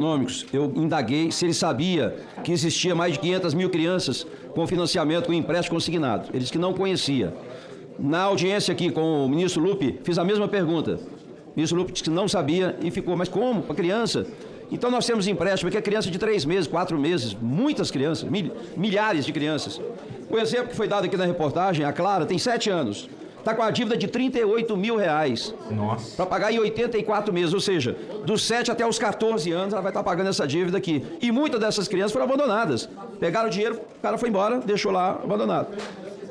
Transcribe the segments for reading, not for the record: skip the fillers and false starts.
econômicos, eu indaguei se ele sabia que existia mais de 500 mil crianças com financiamento com empréstimo consignado. Ele disse que não conhecia. Na audiência aqui com o ministro Lupe, fiz a mesma pergunta. O ministro Lupe disse que não sabia e ficou, mas como? Para criança? Então nós temos empréstimo, que é criança de 3 meses, 4 meses, muitas crianças, milhares de crianças. O exemplo que foi dado aqui na reportagem, a Clara tem 7 anos. Está com a dívida de R$38 mil. Nossa. Para pagar em 84 meses, ou seja, dos 7 até os 14 anos ela vai estar pagando essa dívida aqui. E muitas dessas crianças foram abandonadas. Pegaram o dinheiro, o cara foi embora, deixou lá abandonado.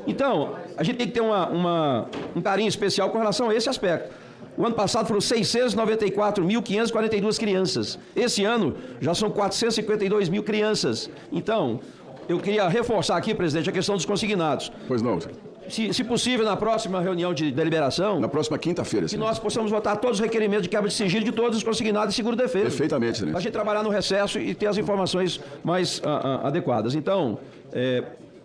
Então, a gente tem que ter um carinho especial com relação a esse aspecto. O ano passado foram 694.542 crianças. Esse ano já são 452 mil crianças. Então, eu queria reforçar aqui, presidente, a questão dos consignados. Pois não. Se possível, na próxima reunião de deliberação... Na próxima quinta-feira, que senhor. nós possamos votar todos os requerimentos de quebra de sigilo de todos os consignados e seguro-defesa. Perfeitamente, senhor. Para a gente trabalhar no recesso e ter as informações mais adequadas. Então,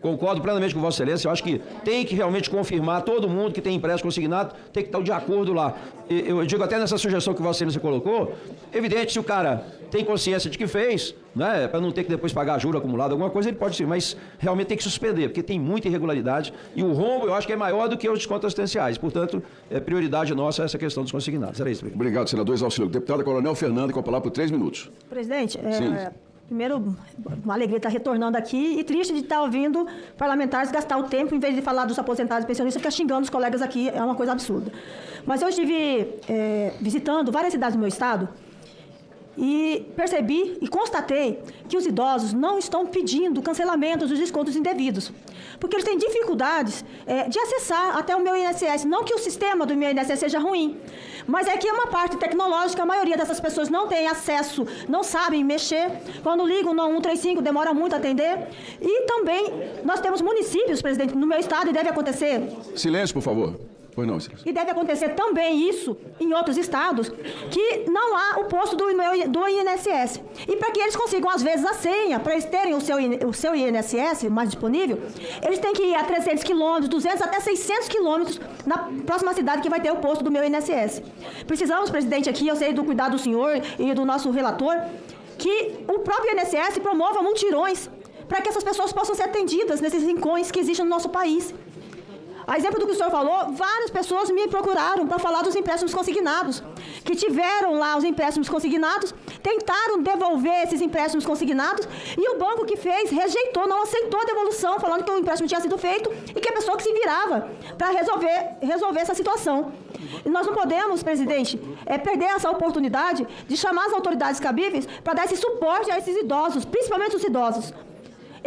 concordo plenamente com Vossa Excelência. Eu acho que tem que realmente confirmar todo mundo que tem empréstimo consignado, tem que estar de acordo lá. Eu digo até nessa sugestão que Vossa Excelência colocou, evidente, se o cara tem consciência de que fez, né, para não ter que depois pagar juro acumulado, alguma coisa, ele pode sim, mas realmente tem que suspender, porque tem muita irregularidade e o rombo eu acho que é maior do que os descontos assistenciais. Portanto, é prioridade nossa essa questão dos consignados. Era isso. Obrigado, senador Exaucílio. Deputada Coronel Fernando, com a palavra por 3 minutos. Presidente, primeiro, uma alegria estar retornando aqui e triste de estar ouvindo parlamentares gastar o tempo, em vez de falar dos aposentados e pensionistas, ficar xingando os colegas aqui, é uma coisa absurda. Mas eu estive visitando várias cidades do meu estado e percebi e constatei que os idosos não estão pedindo cancelamentos dos descontos indevidos, porque eles têm dificuldades de acessar até o meu INSS. Não que o sistema do meu INSS seja ruim, mas é que é uma parte tecnológica, a maioria dessas pessoas não tem acesso, não sabem mexer. Quando ligam no 135, demora muito a atender. E também nós temos municípios, presidente, no meu estado, e deve acontecer... Silêncio, por favor. Pois não, Silêncio. E deve acontecer também isso em outros estados, que não há o posto do INSS. E para que eles consigam, às vezes, a senha, para eles terem o seu INSS mais disponível, eles têm que ir a 300 quilômetros, 200 até 600 quilômetros na próxima cidade que vai ter o posto do meu INSS. Precisamos, presidente, aqui, eu sei do cuidado do senhor e do nosso relator, que o próprio INSS promova mutirões para que essas pessoas possam ser atendidas nesses rincões que existem no nosso país. A exemplo do que o senhor falou, várias pessoas me procuraram para falar dos empréstimos consignados, que tiveram lá os empréstimos consignados, tentaram devolver esses empréstimos consignados e o banco que fez rejeitou, não aceitou a devolução, falando que o empréstimo tinha sido feito e que a pessoa que se virava para resolver essa situação. E nós não podemos, presidente, perder essa oportunidade de chamar as autoridades cabíveis para dar esse suporte a esses idosos, principalmente os idosos.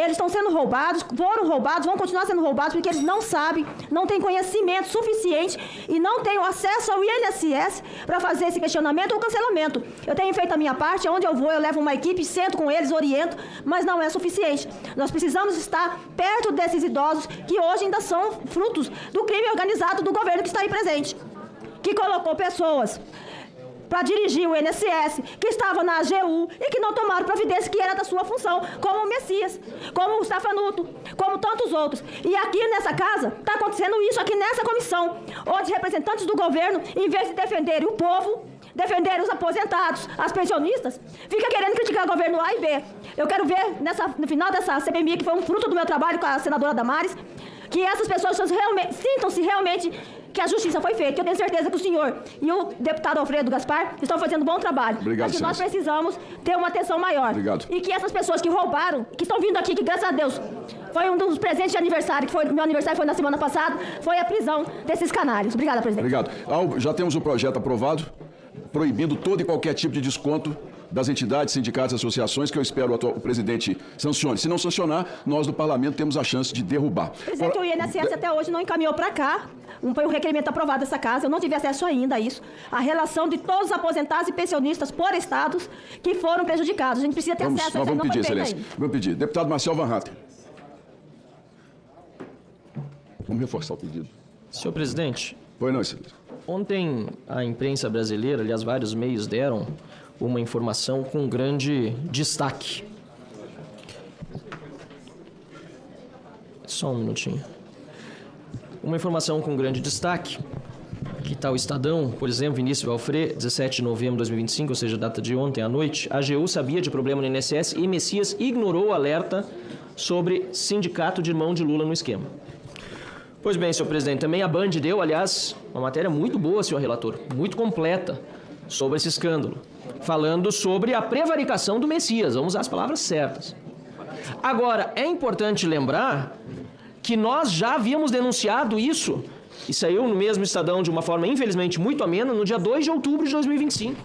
Eles estão sendo roubados, foram roubados, vão continuar sendo roubados porque eles não sabem, não têm conhecimento suficiente e não têm o acesso ao INSS para fazer esse questionamento ou cancelamento. Eu tenho feito a minha parte, onde eu vou, eu levo uma equipe, sento com eles, oriento, mas não é suficiente. Nós precisamos estar perto desses idosos que hoje ainda são frutos do crime organizado do governo que está aí presente, que colocou pessoas para dirigir o INSS, que estava na AGU e que não tomaram providência que era da sua função, como o Messias, como o Stefanuto, como tantos outros. E aqui nessa casa, está acontecendo isso aqui nessa comissão, onde representantes do governo, em vez de defenderem o povo, defenderem os aposentados, as pensionistas, fica querendo criticar o governo A e B. Eu quero ver, no final dessa CPMI, que foi um fruto do meu trabalho com a senadora Damares, que essas pessoas sintam-se realmente que a justiça foi feita. Eu tenho certeza que o senhor e o deputado Alfredo Gaspar estão fazendo um bom trabalho. Obrigado, mas que nós precisamos ter uma atenção maior. Obrigado. E que essas pessoas que roubaram, que estão vindo aqui, que graças a Deus foi um dos presentes de aniversário, meu aniversário foi na semana passada, foi a prisão desses canários. Obrigada, presidente. Obrigado. Já temos um projeto aprovado, proibindo todo e qualquer tipo de desconto das entidades, sindicatos e associações, que eu espero o presidente sancione. Se não sancionar, nós do parlamento temos a chance de derrubar. Presidente, o INSS até hoje não encaminhou para cá, foi um requerimento aprovado dessa casa, eu não tive acesso ainda a isso, a relação de todos os aposentados e pensionistas por estados que foram prejudicados. A gente precisa ter acesso a isso. Nós vamos pedir, não foi feito excelência. ainda. Vamos pedir. Deputado Marcel Van Hatten. Vamos reforçar o pedido. Senhor presidente, Pois não, excelência. ontem a imprensa brasileira, aliás, vários meios deram uma informação com grande destaque. Só um minutinho. Uma informação com grande destaque Aqui está o Estadão, por exemplo, Vinícius Valfré, 17 de novembro de 2025, ou seja, data de ontem à noite. A AGU sabia de problema no INSS e Messias ignorou o alerta sobre sindicato de irmão de Lula no esquema. Pois bem, senhor presidente, também a Band deu, aliás, uma matéria muito boa, senhor relator, muito completa, sobre esse escândalo, falando sobre a prevaricação do Messias, vamos usar as palavras certas. Agora, é importante lembrar que nós já havíamos denunciado isso, e saiu no mesmo Estadão de uma forma, infelizmente, muito amena, no dia 2 de outubro de 2025.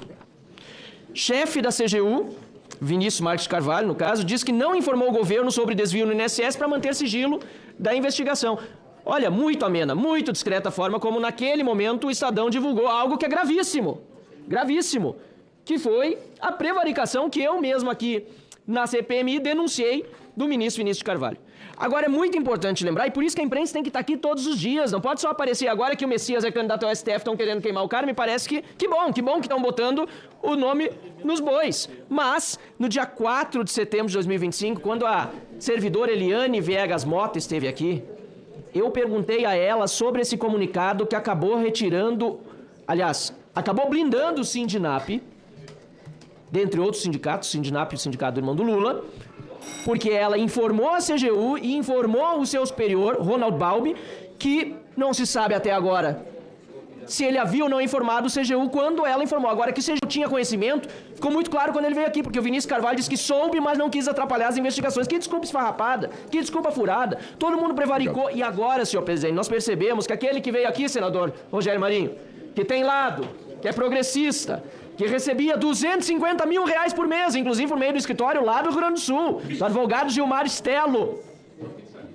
Chefe da CGU, Vinícius Marques Carvalho, no caso, diz que não informou o governo sobre desvio no INSS para manter sigilo da investigação. Olha, muito amena, muito discreta forma como naquele momento o Estadão divulgou algo que é gravíssimo, gravíssimo, que foi a prevaricação que eu mesmo aqui na CPMI denunciei do ministro Vinícius de Carvalho. Agora é muito importante lembrar, e por isso que a imprensa tem que estar aqui todos os dias, não pode só aparecer agora que o Messias é candidato ao STF, estão querendo queimar o cara, me parece que bom que estão botando o nome nos bois. Mas, no dia 4 de setembro de 2025, quando a servidora Eliane Viegas Mota esteve aqui, eu perguntei a ela sobre esse comunicado que acabou retirando, aliás, acabou blindando o Sindinap, dentre outros sindicatos, o Sindinap e o Sindicato do Irmão do Lula, porque ela informou a CGU e informou o seu superior, Ronald Balbi, que não se sabe até agora se ele havia ou não informado o CGU quando ela informou. Agora, que o CGU tinha conhecimento, ficou muito claro quando ele veio aqui, porque o Vinícius Carvalho disse que soube, mas não quis atrapalhar as investigações. Que desculpa esfarrapada, que desculpa furada. Todo mundo prevaricou. E agora, senhor presidente, nós percebemos que aquele que veio aqui, senador Rogério Marinho, que tem lado, que é progressista, que recebia 250 mil reais por mês, inclusive por meio do escritório lá do Rio Grande do Sul, do advogado Gilmar Stelo.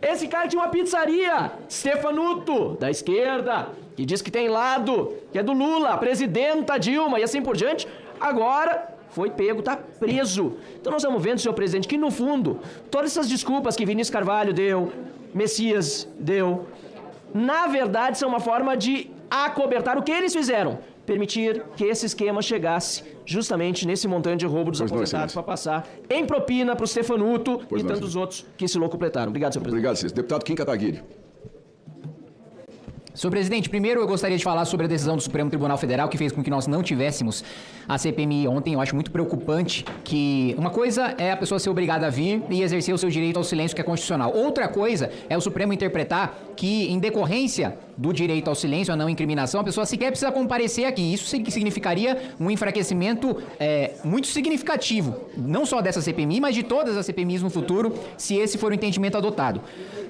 Esse cara tinha uma pizzaria, Stefanuto, da esquerda, que diz que tem lado, que é do Lula, a presidenta Dilma e assim por diante, agora foi pego, está preso. Então nós estamos vendo, senhor presidente, que no fundo, todas essas desculpas que Vinícius Carvalho deu, Messias deu, na verdade são uma forma de acobertar o que eles fizeram, permitir que esse esquema chegasse justamente nesse montante de roubo dos aposentados para passar em propina para o Stefanuto e tantos outros que se locupletaram. Obrigado, senhor presidente. Obrigado, senhor. Deputado Kim Kataguiri. Senhor presidente, primeiro eu gostaria de falar sobre a decisão do Supremo Tribunal Federal que fez com que nós não tivéssemos a CPMI ontem. Eu acho muito preocupante que uma coisa é a pessoa ser obrigada a vir e exercer o seu direito ao silêncio, que é constitucional. Outra coisa é o Supremo interpretar que, em decorrência do direito ao silêncio, a não incriminação, a pessoa sequer precisa comparecer aqui. Isso significaria um enfraquecimento muito significativo, não só dessa CPMI, mas de todas as CPMIs no futuro, se esse for o entendimento adotado.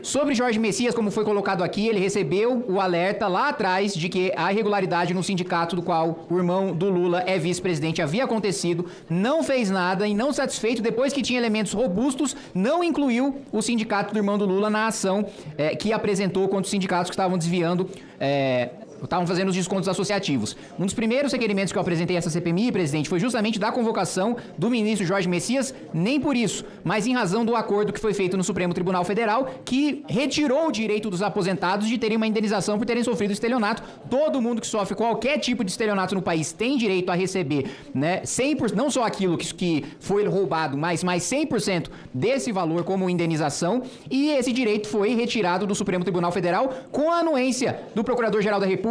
Sobre Jorge Messias, como foi colocado aqui, ele recebeu o alerta lá atrás de que a irregularidade no sindicato do qual o irmão do Lula é vice-presidente havia acontecido, não fez nada e, não satisfeito, depois que tinha elementos robustos, não incluiu o sindicato do irmão do Lula na ação que apresentou contra os sindicatos que estavam desviando, estavam fazendo os descontos associativos. Um dos primeiros requerimentos que eu apresentei a essa CPMI, presidente, foi justamente da convocação do ministro Jorge Messias, nem por isso, mas em razão do acordo que foi feito no Supremo Tribunal Federal, que retirou o direito dos aposentados de terem uma indenização por terem sofrido estelionato. Todo mundo que sofre qualquer tipo de estelionato no país tem direito a receber, né, 100%, não só aquilo que foi roubado, mas mais 100% desse valor como indenização, e esse direito foi retirado do Supremo Tribunal Federal com a anuência do Procurador-Geral da República,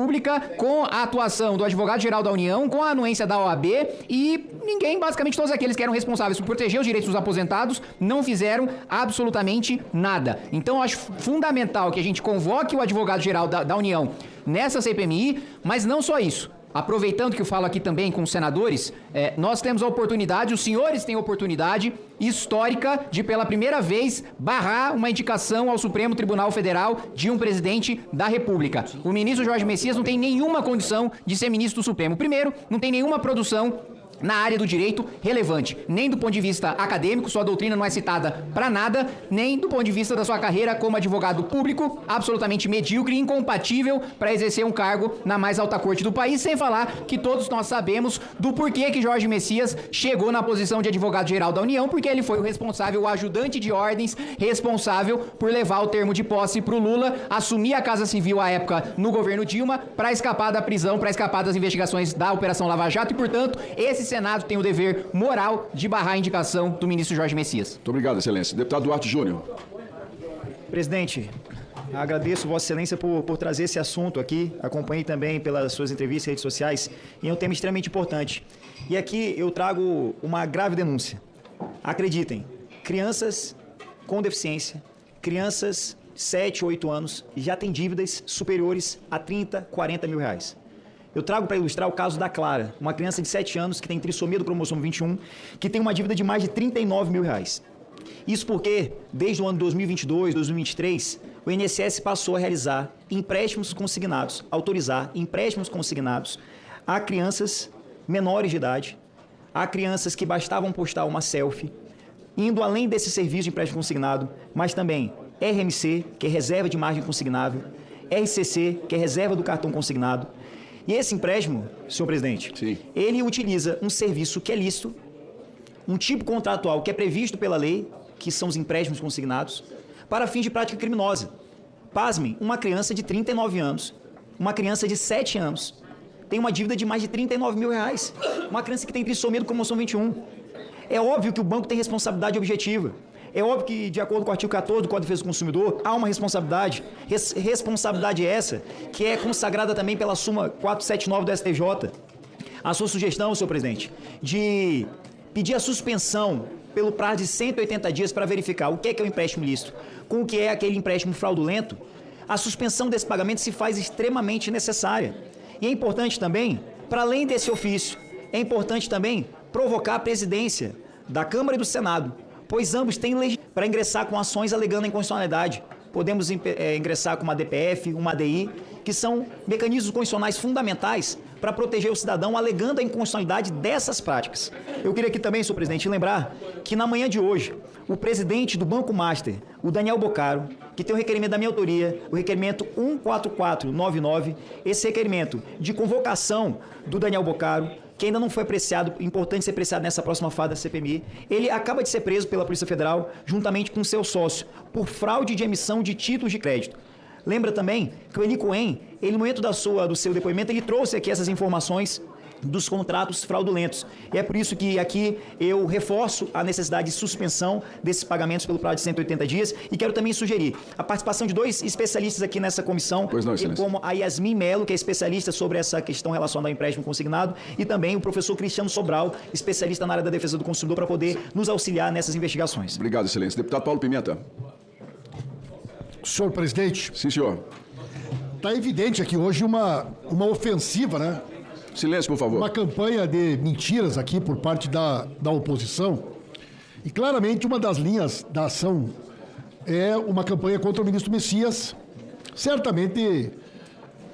com a atuação do Advogado-Geral da União, com a anuência da OAB, e ninguém, basicamente todos aqueles que eram responsáveis por proteger os direitos dos aposentados, não fizeram absolutamente nada. Então eu acho fundamental que a gente convoque o Advogado-Geral da União nessa CPMI, mas não só isso. Aproveitando que eu falo aqui também com os senadores, nós temos a oportunidade, os senhores têm a oportunidade histórica de, pela primeira vez, barrar uma indicação ao Supremo Tribunal Federal de um presidente da República. O ministro Jorge Messias não tem nenhuma condição de ser ministro do Supremo. Primeiro, não tem nenhuma produção na área do direito relevante, nem do ponto de vista acadêmico, sua doutrina não é citada para nada, nem do ponto de vista da sua carreira como advogado público, absolutamente medíocre e incompatível para exercer um cargo na mais alta corte do país, sem falar que todos nós sabemos do porquê que Jorge Messias chegou na posição de advogado-geral da União, porque ele foi o responsável, o ajudante de ordens, responsável por levar o termo de posse para o Lula, assumir a Casa Civil à época no governo Dilma, para escapar da prisão, para escapar das investigações da Operação Lava Jato, e, portanto, esse Senado tem o dever moral de barrar a indicação do ministro Jorge Messias. Muito obrigado, excelência. Deputado Duarte Júnior. Presidente, Agradeço Vossa Excelência por trazer esse assunto aqui. Acompanhei também pelas suas entrevistas e redes sociais. E é um tema extremamente importante. E aqui eu trago uma grave denúncia. Acreditem, crianças com deficiência, crianças de 7, 8 anos, já têm dívidas superiores a 30, 40 mil reais. Eu trago para ilustrar o caso da Clara, uma criança de 7 anos que tem trissomia do cromossomo 21, que tem uma dívida de mais de 39 mil reais. Isso porque, desde o ano 2022, 2023, o INSS passou a realizar empréstimos consignados, autorizar empréstimos consignados a crianças menores de idade, a crianças que bastavam postar uma selfie, indo além desse serviço de empréstimo consignado, mas também RMC, que é reserva de margem consignável, RCC, que é reserva do cartão consignado. E esse empréstimo, senhor presidente, Sim. ele utiliza um serviço que é lícito, um tipo contratual que é previsto pela lei, que são os empréstimos consignados, para fins de prática criminosa. Pasmem, uma criança de 39 anos, uma criança de 7 anos, tem uma dívida de mais de 39 mil reais. Uma criança que tem trissomia do cromossomo 21. É óbvio que o banco tem responsabilidade objetiva. É óbvio que, de acordo com o artigo 14 do Código de Defesa do Consumidor, há uma responsabilidade. Responsabilidade essa que é consagrada também pela súmula 479 do STJ. A sua sugestão, senhor presidente, de pedir a suspensão pelo prazo de 180 dias para verificar o que é o empréstimo lícito com o que é aquele empréstimo fraudulento, a suspensão desse pagamento se faz extremamente necessária. E é importante também, para além desse ofício, é importante também provocar a presidência da Câmara e do Senado, pois ambos têm legislação para ingressar com ações alegando a inconstitucionalidade. Podemos ingressar com uma DPF, uma ADI, que são mecanismos constitucionais fundamentais para proteger o cidadão alegando a inconstitucionalidade dessas práticas. Eu queria aqui também, senhor presidente, lembrar que na manhã de hoje, o presidente do Banco Master, o Daniel Boccaro, que tem o requerimento da minha autoria, o requerimento 14499, esse requerimento de convocação do Daniel Boccaro, que ainda não foi apreciado, importante ser apreciado nessa próxima fase da CPMI, ele acaba de ser preso pela Polícia Federal, juntamente com seu sócio, por fraude de emissão de títulos de crédito. Lembra também que o Eli Cohen, ele, no momento do seu depoimento, ele trouxe aqui essas informações dos contratos fraudulentos. E é por isso que aqui eu reforço a necessidade de suspensão desses pagamentos pelo prazo de 180 dias e quero também sugerir a participação de 2 especialistas aqui nessa comissão, Pois não, excelência. como a Yasmin Melo, que é especialista sobre essa questão relacionada ao empréstimo consignado, e também o professor Cristiano Sobral, especialista na área da defesa do consumidor, para poder nos auxiliar nessas investigações. Obrigado, excelência. Deputado Paulo Pimenta. Senhor presidente, Sim, senhor. está evidente aqui hoje uma ofensiva, né? Silêncio, por favor. Uma campanha de mentiras aqui por parte da oposição. E claramente uma das linhas da ação é uma campanha contra o ministro Messias, certamente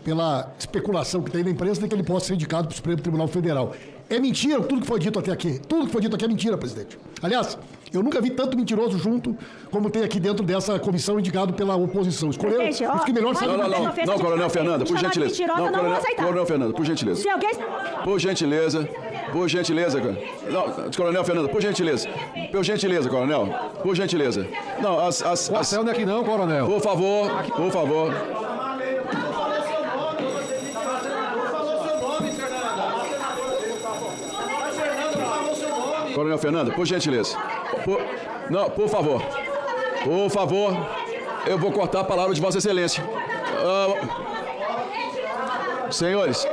pela especulação que tem na imprensa de que ele possa ser indicado para o Supremo Tribunal Federal. É mentira tudo que foi dito até aqui. Tudo que foi dito aqui é mentira, presidente. Aliás, eu nunca vi tanto mentiroso junto como tem aqui dentro dessa comissão indicado pela oposição. Escolheu Presidente, ó, os que melhor sabem. Não, Coronel Fernanda, por gentileza. Mentirosa, não vou aceitar. Coronel Fernanda, por gentileza. Se alguém... Por gentileza. Não, Coronel Fernanda, por gentileza. Por gentileza, Coronel. Por gentileza. Não, Não é aqui não, Coronel. Por favor. Coronel Fernanda, por gentileza. Não, por favor. Por favor, eu vou cortar a palavra de Vossa Excelência. Senhores.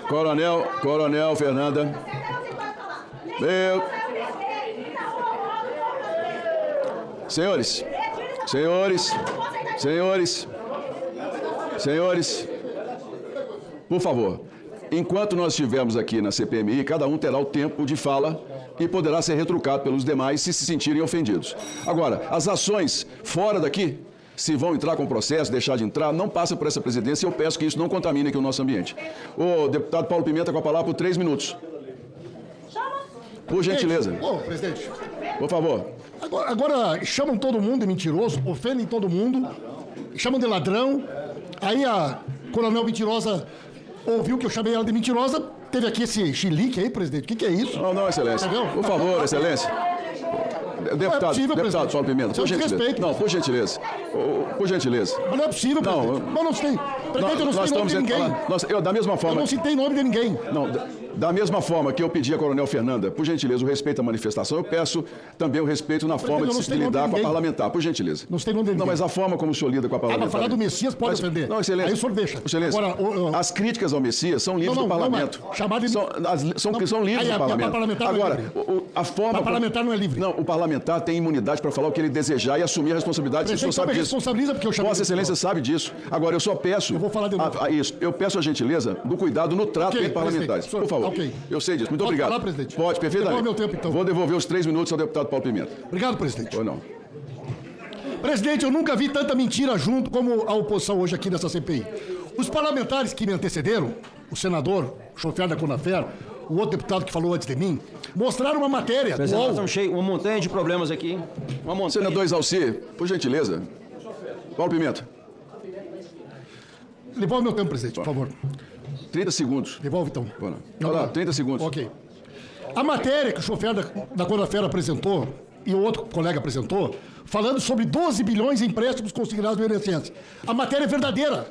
Coronel Fernanda. Senhores, por favor, enquanto nós estivermos aqui na CPMI, cada um terá o tempo de fala e poderá ser retrucado pelos demais se sentirem ofendidos. Agora, as ações fora daqui, se vão entrar com processo, deixar de entrar, não passa por essa presidência e eu peço que isso não contamine aqui o nosso ambiente. O deputado Paulo Pimenta com a palavra por 3 minutos. Por gentileza. Ô, presidente. Por favor. Agora chamam todo mundo de mentiroso, ofendem todo mundo, chamam de ladrão. Aí a coronel mentirosa ouviu que eu chamei ela de mentirosa, teve aqui esse chilique aí, presidente. O que é isso? Não, excelência. Entendeu? Por favor, excelência. Deputado, possível, deputado Paulo Pimenta, Isso é por gentileza. desrespeito. Não, por gentileza. Por gentileza. Mas não é possível, presidente. Mas não citei. Presidente, eu não citei nome de ninguém. Da mesma Eu forma. não citei nome de ninguém. Não, da mesma forma que eu pedi à Coronel Fernanda, por gentileza, o respeito à manifestação, eu peço também o respeito na forma de eu não se sei nome lidar de com a ninguém. parlamentar, por gentileza. Não sei nome de Não, ninguém. mas a forma como o senhor lida com a parlamentar. Mas falar do Messias pode Mas- ofender. Não, excelência. Aí o senhor deixa. Excelência. Agora, as críticas ao Messias são livres do parlamento. Mas chamar de... São livres do parlamento. Parlamentar não é Agora, livre. a forma... Para parlamentar não é livre. Não, o parlamentar tem imunidade para falar o que ele desejar e assumir a responsabilidade. O senhor sabe disso. Responsabiliza porque eu chamei... Vossa Excelência sabe disso. Agora, eu só peço... Eu vou falar de novo. Isso. Eu peço a gentileza do cuidado no trato Ok, entre parlamentares. presidente. Por favor. Ok. Eu sei disso. Muito Pode obrigado. falar, presidente? Pode, perfeitamente. Devolve meu tempo, então. Vou devolver os 3 minutos ao deputado Paulo Pimenta. Obrigado, presidente. Ou não? Presidente, eu nunca vi tanta mentira junto como a oposição hoje aqui nessa CPI. Os parlamentares que me antecederam, o senador, o chofer da Conafer, o outro deputado que falou antes de mim, mostraram uma matéria. Presidente, UOL. nós estamos cheios, uma montanha de problemas aqui. Hein? Uma montanha. Senador Exalci, por gentileza. Paulo Pimenta, Devolve meu tempo, presidente, por favor. 30 segundos. Devolve, então. Olha lá, 30 segundos. Ok. A matéria que o chofer da Conafer apresentou, e o outro colega apresentou, falando sobre 12 bilhões em empréstimos consignados do INSS. A matéria é verdadeira.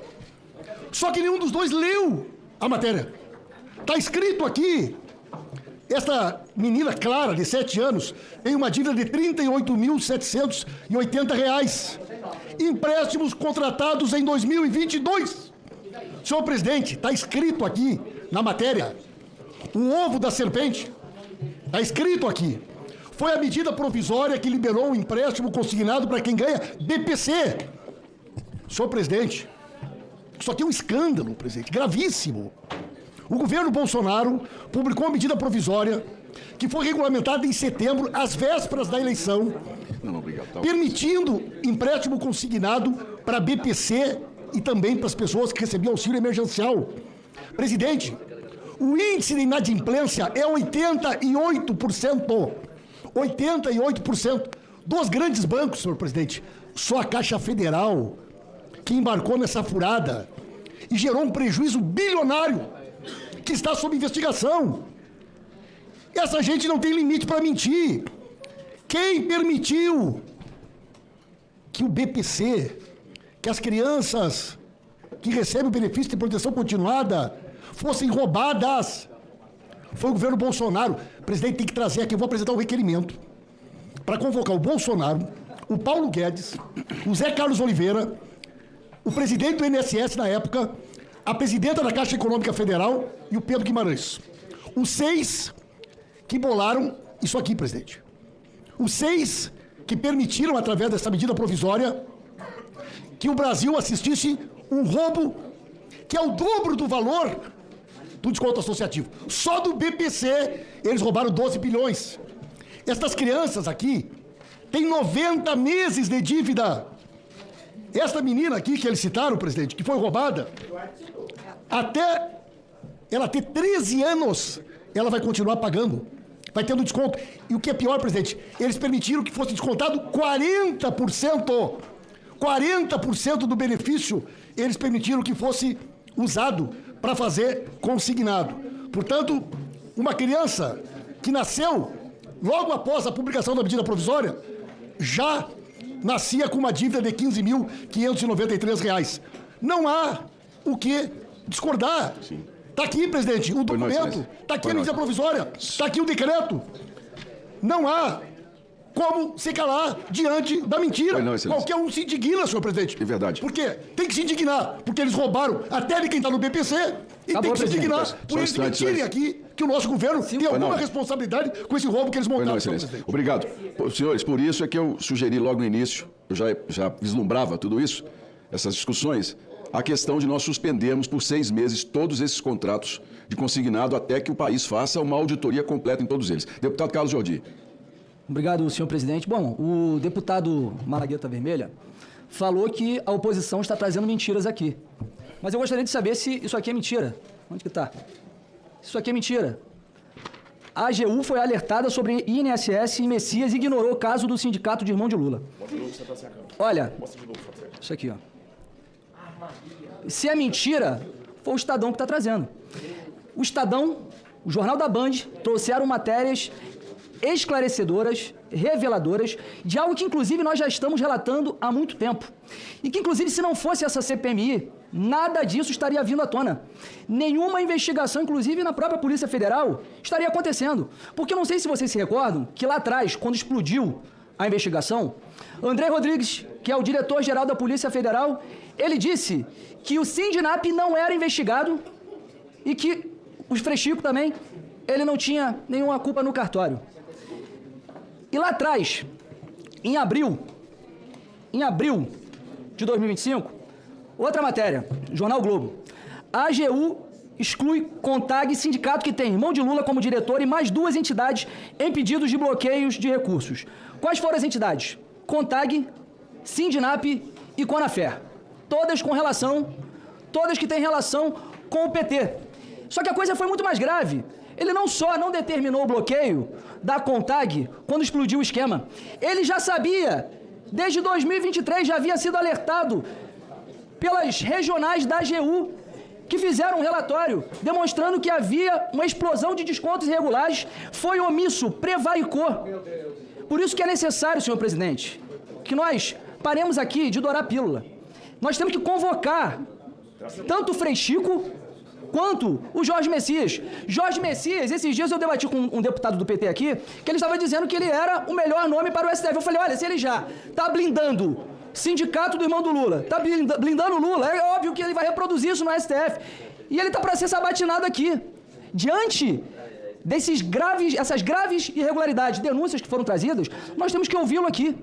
Só que nenhum dos dois leu a matéria. Está escrito aqui. Esta menina Clara, de 7 anos, tem uma dívida de R$ 38.780. Empréstimos contratados em 2022. Senhor presidente, está escrito aqui na matéria. O ovo da serpente. Está escrito aqui. Foi a medida provisória que liberou o empréstimo consignado para quem ganha BPC. Senhor presidente, isso aqui é um escândalo, presidente, gravíssimo. O governo Bolsonaro publicou uma medida provisória que foi regulamentada em setembro, às vésperas da eleição, Não, obrigado. Tá. permitindo empréstimo consignado para BPC e também para as pessoas que recebiam auxílio emergencial. Presidente, o índice de inadimplência é 88%. 88% dos grandes bancos, senhor presidente. Só a Caixa Federal que embarcou nessa furada e gerou um prejuízo bilionário que está sob investigação. Essa gente não tem limite para mentir. Quem permitiu que o BPC, que as crianças que recebem o benefício de proteção continuada fossem roubadas? Foi o governo Bolsonaro. O presidente tem que trazer aqui, eu vou apresentar um requerimento para convocar o Bolsonaro, o Paulo Guedes, o Zé Carlos Oliveira, o presidente do INSS na época, a presidenta da Caixa Econômica Federal e o Pedro Guimarães. Os 6 que bolaram isso aqui, presidente. Os 6 que permitiram, através dessa medida provisória, que o Brasil assistisse um roubo que é o dobro do valor do desconto associativo. Só do BPC, eles roubaram 12 bilhões. Estas crianças aqui têm 90 meses de dívida. Esta menina aqui, que eles citaram, presidente, que foi roubada, até ela ter 13 anos, ela vai continuar pagando. Vai tendo desconto. E o que é pior, presidente, eles permitiram que fosse descontado 40%. 40% do benefício, eles permitiram que fosse usado para fazer consignado. Portanto, uma criança que nasceu logo após a publicação da medida provisória, já nascia com uma dívida de R$ 15.593. Não há o que discordar. Está aqui, presidente, o documento, está aqui a medida provisória, está aqui o decreto. Não há como se calar diante da mentira. Qualquer um se indigna, senhor presidente. É verdade. Por quê? Tem que se indignar, porque eles roubaram até de quem está no BPC e tem que se indignar por eles mentirem aqui que o nosso governo tem alguma responsabilidade com esse roubo que eles montaram, senhor presidente. Obrigado. Senhores, por isso é que eu sugeri logo no início, eu já vislumbrava tudo isso, essas discussões, a questão de nós suspendermos por 6 meses todos esses contratos de consignado até que o país faça uma auditoria completa em todos eles. Deputado Carlos Jordi. Obrigado, senhor presidente. Bom, o deputado Malagueta Vermelha falou que a oposição está trazendo mentiras aqui. Mas eu gostaria de saber se isso aqui é mentira. Onde que está? Isso aqui é mentira. A AGU foi alertada sobre INSS e Messias e ignorou o caso do sindicato de irmão de Lula. Olha, isso aqui, ó. Se é mentira, foi o Estadão que está trazendo. O Estadão, o Jornal da Band, trouxeram matérias esclarecedoras, reveladoras, de algo que, inclusive, nós já estamos relatando há muito tempo. E que, inclusive, se não fosse essa CPMI, nada disso estaria vindo à tona. Nenhuma investigação, inclusive na própria Polícia Federal, estaria acontecendo. Porque eu não sei se vocês se recordam que lá atrás, quando explodiu a investigação, André Rodrigues, que é o diretor-geral da Polícia Federal, ele disse que o Sindinap não era investigado e que os Frechico também, ele não tinha nenhuma culpa no cartório. E lá atrás, em abril de 2025, outra matéria, Jornal Globo. A AGU exclui CONTAG, sindicato que tem irmão de Lula como diretor e mais 2 entidades em pedidos de bloqueios de recursos. Quais foram as entidades? CONTAG, Sindinap e Conafer. Todas que têm relação com o PT. Só que a coisa foi muito mais grave. Ele não só não determinou o bloqueio da CONTAG quando explodiu o esquema, ele já sabia, desde 2023 já havia sido alertado pelas regionais da AGU, que fizeram um relatório demonstrando que havia uma explosão de descontos irregulares, foi omisso, prevaricou. Por isso que é necessário, senhor presidente, que nós paremos aqui de dourar a pílula. Nós temos que convocar tanto o Frechico quanto o Jorge Messias. Jorge Messias, esses dias eu debati com um deputado do PT aqui, que ele estava dizendo que ele era o melhor nome para o STF. Eu falei, olha, se ele já está blindando sindicato do irmão do Lula, está blindando o Lula, é óbvio que ele vai reproduzir isso no STF. E ele está para ser sabatinado aqui. Diante essas graves irregularidades, denúncias que foram trazidas, nós temos que ouvi-lo aqui,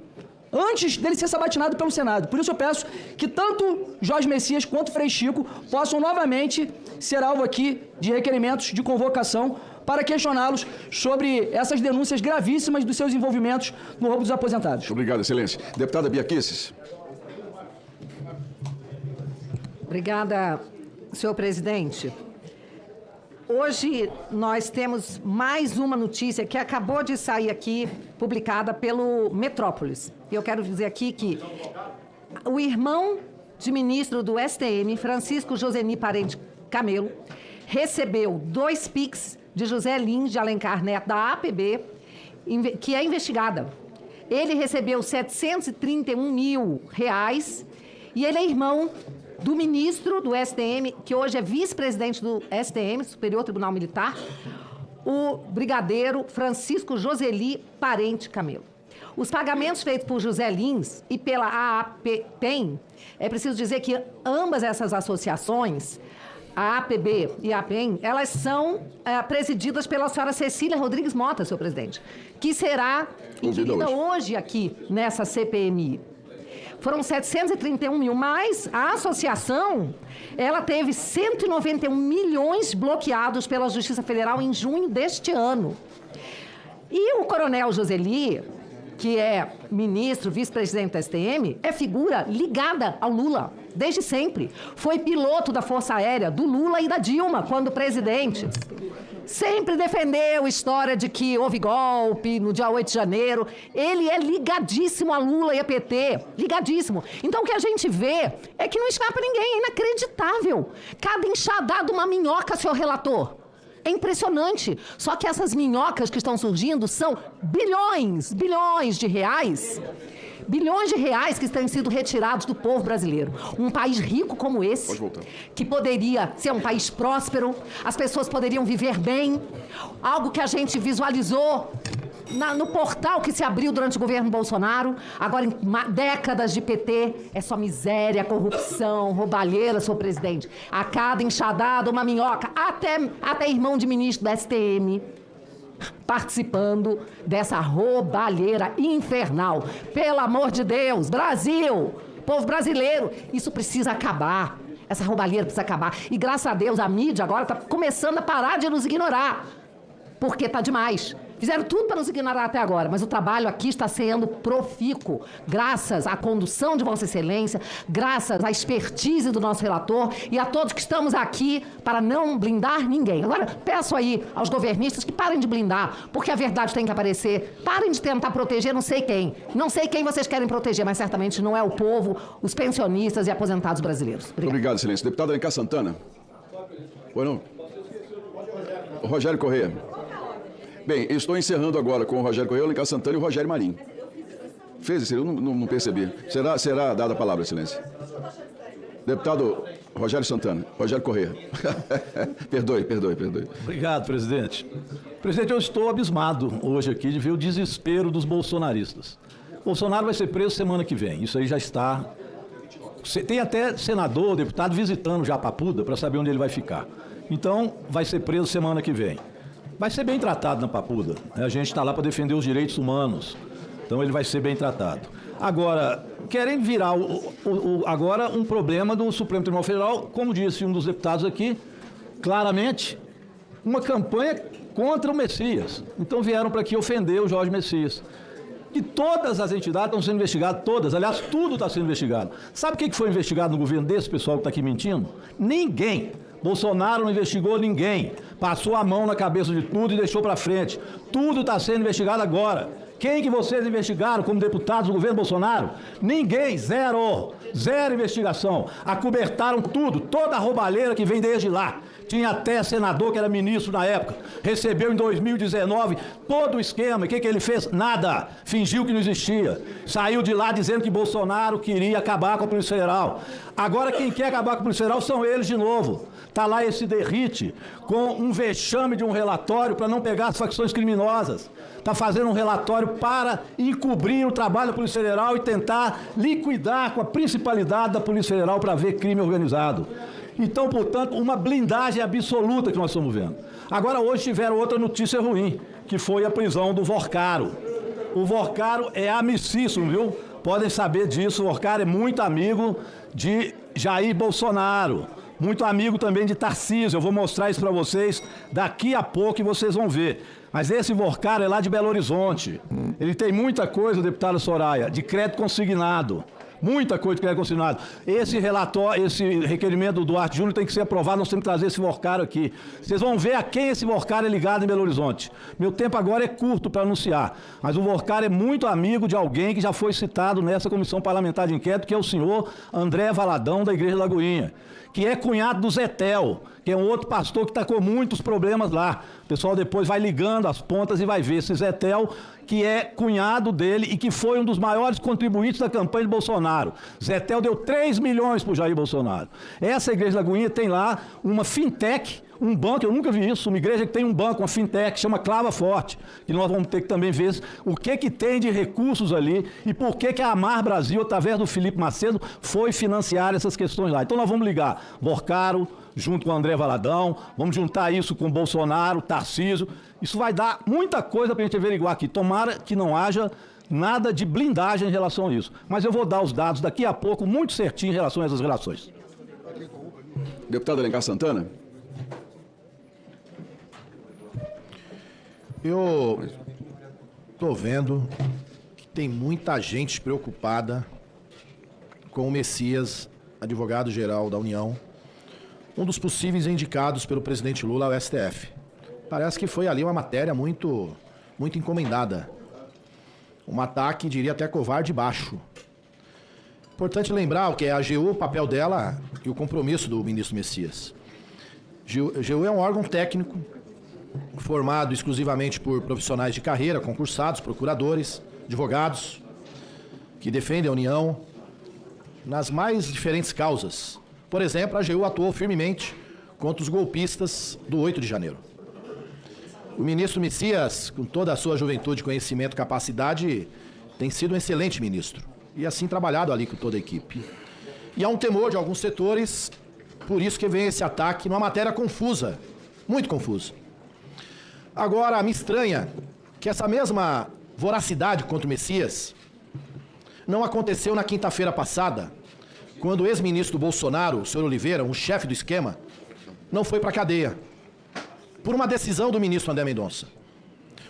antes dele ser sabatinado pelo Senado. Por isso eu peço que tanto Jorge Messias quanto Frechico possam novamente ser alvo aqui de requerimentos de convocação para questioná-los sobre essas denúncias gravíssimas dos seus envolvimentos no roubo dos aposentados. Obrigado, excelência. Deputada Bia Kicis. Obrigada, senhor presidente. Hoje nós temos mais uma notícia que acabou de sair aqui, publicada pelo Metrópolis. E eu quero dizer aqui que o irmão de ministro do STM, Francisco Joseni Parente Camelo, recebeu 2 PIX de José Lins de Alencar Neto, da APB, que é investigada. Ele recebeu R$731 mil e ele é irmão do ministro do STM, que hoje é vice-presidente do STM, Superior Tribunal Militar, o brigadeiro Francisco Joseli Parente Camelo. Os pagamentos feitos por José Lins e pela AAPEM, é preciso dizer que ambas essas associações, a APB e a APEM, elas são presididas pela senhora Cecília Rodrigues Mota, senhor presidente, que será inquirida hoje aqui nessa CPMI. Foram 731 mil, mas a associação, ela teve 191 milhões bloqueados pela Justiça Federal em junho deste ano. E o coronel Joseli, que é ministro, vice-presidente do STM, é figura ligada ao Lula, desde sempre. Foi piloto da Força Aérea do Lula e da Dilma, quando presidente. Sempre defendeu a história de que houve golpe no dia 8 de janeiro. Ele é ligadíssimo a Lula e a PT. Ligadíssimo. Então o que a gente vê é que não escapa ninguém. É inacreditável. Cada enxadada uma minhoca, senhor relator. É impressionante. Só que essas minhocas que estão surgindo são bilhões de reais. Bilhões de reais que têm sido retirados do povo brasileiro. Um país rico como esse, que poderia ser um país próspero, as pessoas poderiam viver bem, algo que a gente visualizou no portal que se abriu durante o governo Bolsonaro. Agora, em décadas de PT, é só miséria, corrupção, roubalheira, senhor presidente. A cada enxadada, uma minhoca, até irmão de ministro da STM, participando dessa roubalheira infernal. Pelo amor de Deus, Brasil, povo brasileiro, isso precisa acabar. Essa roubalheira precisa acabar. E graças a Deus a mídia agora está começando a parar de nos ignorar, porque está demais. Fizeram tudo para nos ignorar até agora, mas o trabalho aqui está sendo profícuo, graças à condução de Vossa Excelência, graças à expertise do nosso relator e a todos que estamos aqui para não blindar ninguém. Agora, peço aí aos governistas que parem de blindar, porque a verdade tem que aparecer. Parem de tentar proteger não sei quem. Não sei quem vocês querem proteger, mas certamente não é o povo, os pensionistas e aposentados brasileiros. Obrigado, Excelência. Deputado Alencar Santana. Oi, não? Rogério Corrêa. Bem, eu estou encerrando agora com o Rogério Correia, o Alencar Santana e o Rogério Marinho. Fez isso? Eu não percebi. Será dada a palavra, excelência. Deputado Rogério Santana, Rogério Correia. Perdoe. Obrigado, presidente. Presidente, eu estou abismado hoje aqui de ver o desespero dos bolsonaristas. Bolsonaro vai ser preso semana que vem, isso aí já está... Tem até senador, deputado visitando já a Papuda para saber onde ele vai ficar. Então, vai ser preso semana que vem. Vai ser bem tratado na Papuda. A gente está lá para defender os direitos humanos. Então, ele vai ser bem tratado. Agora, querem virar agora um problema do Supremo Tribunal Federal, como disse um dos deputados aqui, claramente, uma campanha contra o Messias. Então, vieram para aqui ofender o Jorge Messias. E todas as entidades estão sendo investigadas, todas. Aliás, tudo está sendo investigado. Sabe o que foi investigado no governo desse pessoal que está aqui mentindo? Ninguém. Bolsonaro não investigou ninguém. Passou a mão na cabeça de tudo e deixou para frente. Tudo está sendo investigado agora. Quem que vocês investigaram como deputados do governo Bolsonaro? Ninguém, zero investigação. Acobertaram tudo, toda a roubalheira que vem desde lá. Tinha até senador que era ministro na época. Recebeu em 2019 todo o esquema. E o que ele fez? Nada. Fingiu que não existia. Saiu de lá dizendo que Bolsonaro queria acabar com a Polícia Federal. Agora quem quer acabar com a Polícia Federal são eles de novo. Está lá esse derrite com um vexame de um relatório para não pegar as facções criminosas. Está fazendo um relatório para encobrir o trabalho da Polícia Federal e tentar liquidar com a principalidade da Polícia Federal para ver crime organizado. Então, portanto, uma blindagem absoluta que nós estamos vendo. Agora, hoje tiveram outra notícia ruim, que foi a prisão do Vorcaro. O Vorcaro é amicíssimo, viu? Podem saber disso, o Vorcaro é muito amigo de Jair Bolsonaro. Muito amigo também de Tarcísio. Eu vou mostrar isso para vocês daqui a pouco e vocês vão ver. Mas esse Vorcaro é lá de Belo Horizonte. Ele tem muita coisa, deputada Soraya, de crédito consignado. Muita coisa de crédito consignado. Esse relatório, esse requerimento do Duarte Júnior tem que ser aprovado, nós temos que trazer esse Vorcaro aqui. Vocês vão ver a quem esse Vorcaro é ligado em Belo Horizonte. Meu tempo agora é curto para anunciar, mas o Vorcaro é muito amigo de alguém que já foi citado nessa comissão parlamentar de inquérito, que é o senhor André Valadão, da Igreja Lagoinha, que é cunhado do Zetel, que é um outro pastor que está com muitos problemas lá. O pessoal depois vai ligando as pontas e vai ver esse Zetel, que é cunhado dele e que foi um dos maiores contribuintes da campanha de Bolsonaro. Zetel deu 3 milhões para o Jair Bolsonaro. Essa Igreja Lagoinha tem lá uma fintech, um banco, eu nunca vi isso, uma igreja que tem um banco, uma fintech, chama Clava Forte, que nós vamos ter que também ver o que tem de recursos ali e por que a Amar Brasil, através do Felipe Macedo, foi financiar essas questões lá. Então nós vamos ligar Vorcaro, junto com o André Valadão, vamos juntar isso com Bolsonaro, Tarcísio. Isso vai dar muita coisa para a gente averiguar aqui. Tomara que não haja nada de blindagem em relação a isso. Mas eu vou dar os dados daqui a pouco, muito certinho em relação a essas relações. Deputado Alencar Santana. Eu estou vendo que tem muita gente preocupada com o Messias, advogado-geral da União, um dos possíveis indicados pelo presidente Lula ao STF. Parece que foi ali uma matéria muito encomendada. Um ataque, diria até covarde baixo. Importante lembrar o que é a AGU, o papel dela e o compromisso do ministro Messias. A AGU é um órgão técnico formado exclusivamente por profissionais de carreira, concursados, procuradores, advogados, que defendem a União nas mais diferentes causas. Por exemplo, a AGU atuou firmemente contra os golpistas do 8 de janeiro. O ministro Messias, com toda a sua juventude, conhecimento e capacidade, tem sido um excelente ministro. E assim trabalhado ali com toda a equipe. E há um temor de alguns setores, por isso que vem esse ataque numa matéria confusa, muito confusa. Agora, me estranha que essa mesma voracidade contra o Messias não aconteceu na quinta-feira passada, quando o ex-ministro Bolsonaro, o senhor Oliveira, um chefe do esquema, não foi para a cadeia, por uma decisão do ministro André Mendonça.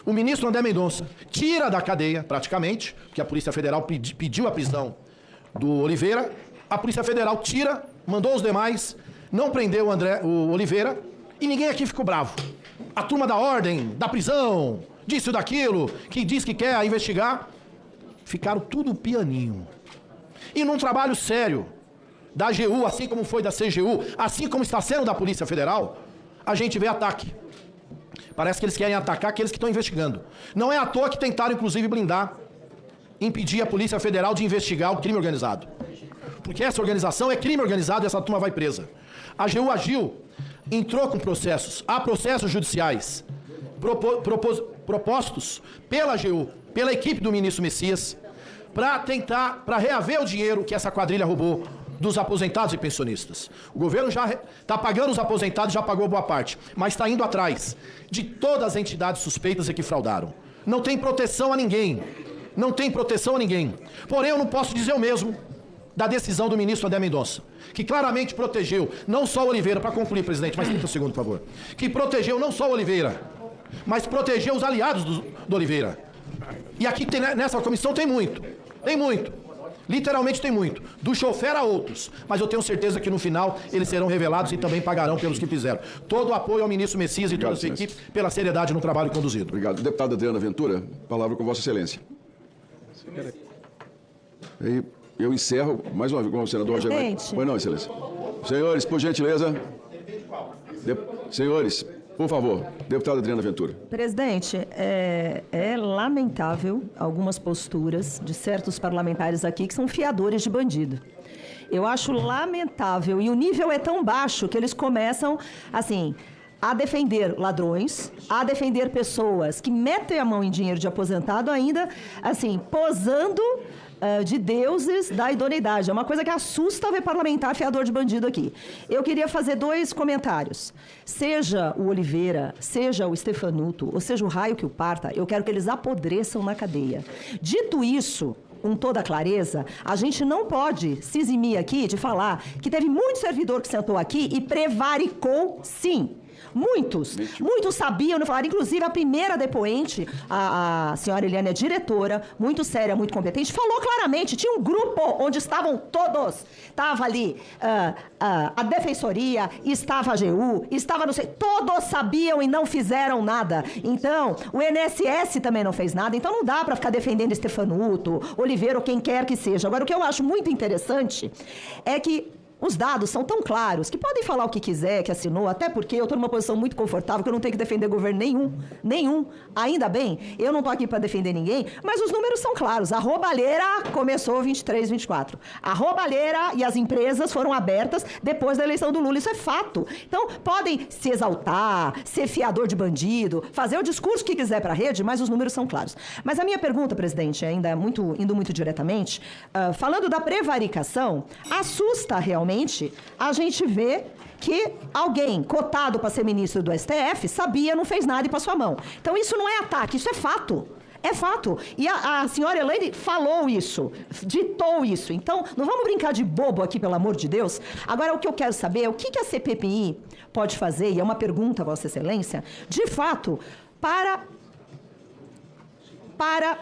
O ministro André Mendonça tira da cadeia, praticamente, porque a Polícia Federal pediu a prisão do Oliveira, a Polícia Federal tira, mandou os demais, não prendeu o Oliveira, e ninguém aqui ficou bravo. A turma da ordem, da prisão, disso e daquilo, que diz que quer investigar, ficaram tudo pianinho. E num trabalho sério da AGU, assim como foi da CGU, assim como está sendo da Polícia Federal, a gente vê ataque. Parece que eles querem atacar aqueles que estão investigando. Não é à toa que tentaram, inclusive, blindar, impedir a Polícia Federal de investigar o crime organizado. Porque essa organização é crime organizado e essa turma vai presa. A AGU agiu, entrou com processos. Há processos judiciais propostos pela AGU, pela equipe do ministro Messias, para reaver o dinheiro que essa quadrilha roubou dos aposentados e pensionistas. O governo já está pagando os aposentados, já pagou boa parte, mas está indo atrás de todas as entidades suspeitas e que fraudaram. Não tem proteção a ninguém. Não tem proteção a ninguém. Porém, eu não posso dizer o mesmo da decisão do ministro André Mendonça, que claramente protegeu não só o Oliveira, para concluir, presidente, mais 30 segundos, por favor, que protegeu não só o Oliveira, mas protegeu os aliados do Oliveira. E aqui nessa comissão tem muito, literalmente tem muito, do chofer a outros, mas eu tenho certeza que no final eles serão revelados e também pagarão pelos que fizeram. Todo o apoio ao ministro Messias e toda a sua equipe pela seriedade no trabalho conduzido. Obrigado. Deputada Adriana Ventura, palavra com Vossa Excelência. E eu encerro mais uma vez com o senador Rogério. Pois não, Excelência. Senhores, por gentileza. Senhores, por favor, deputada Adriana Ventura. Presidente, é lamentável algumas posturas de certos parlamentares aqui que são fiadores de bandido. Eu acho lamentável, e o nível é tão baixo que eles começam, assim, a defender ladrões, a defender pessoas que metem a mão em dinheiro de aposentado ainda, assim, posando de deuses da idoneidade. É uma coisa que assusta ver parlamentar fiador de bandido aqui. Eu queria fazer 2 comentários. Seja o Oliveira, seja o Stefanuto, ou seja o raio que o parta, eu quero que eles apodreçam na cadeia. Dito isso, com toda clareza, a gente não pode se eximir aqui de falar que teve muito servidor que sentou aqui e prevaricou, sim. Muitos sabiam, não falaram. Inclusive, a primeira depoente, a senhora Eliane, é diretora, muito séria, muito competente, falou claramente, tinha um grupo onde estavam todos. Estava ali a Defensoria, estava a AGU, estava não sei, todos sabiam e não fizeram nada. Então, o INSS também não fez nada, então não dá para ficar defendendo Stefanuto, Oliveira ou quem quer que seja. Agora, o que eu acho muito interessante é que os dados são tão claros que podem falar o que quiser, que assinou, até porque eu estou numa posição muito confortável, que eu não tenho que defender governo nenhum. Ainda bem, eu não estou aqui para defender ninguém, mas os números são claros. A roubalheira começou 23, 24. A roubalheira e as empresas foram abertas depois da eleição do Lula, isso é fato. Então, podem se exaltar, ser fiador de bandido, fazer o discurso que quiser para a rede, mas os números são claros. Mas a minha pergunta, presidente, ainda indo muito diretamente, falando da prevaricação, assusta realmente a gente vê que alguém cotado para ser ministro do STF sabia, não fez nada e passou a mão. Então isso não é ataque, isso é fato. É fato. E a senhora Elaine falou isso, ditou isso. Então, não vamos brincar de bobo aqui, pelo amor de Deus. Agora, o que eu quero saber é o que a CPMI pode fazer, e é uma pergunta, Vossa Excelência, de fato, para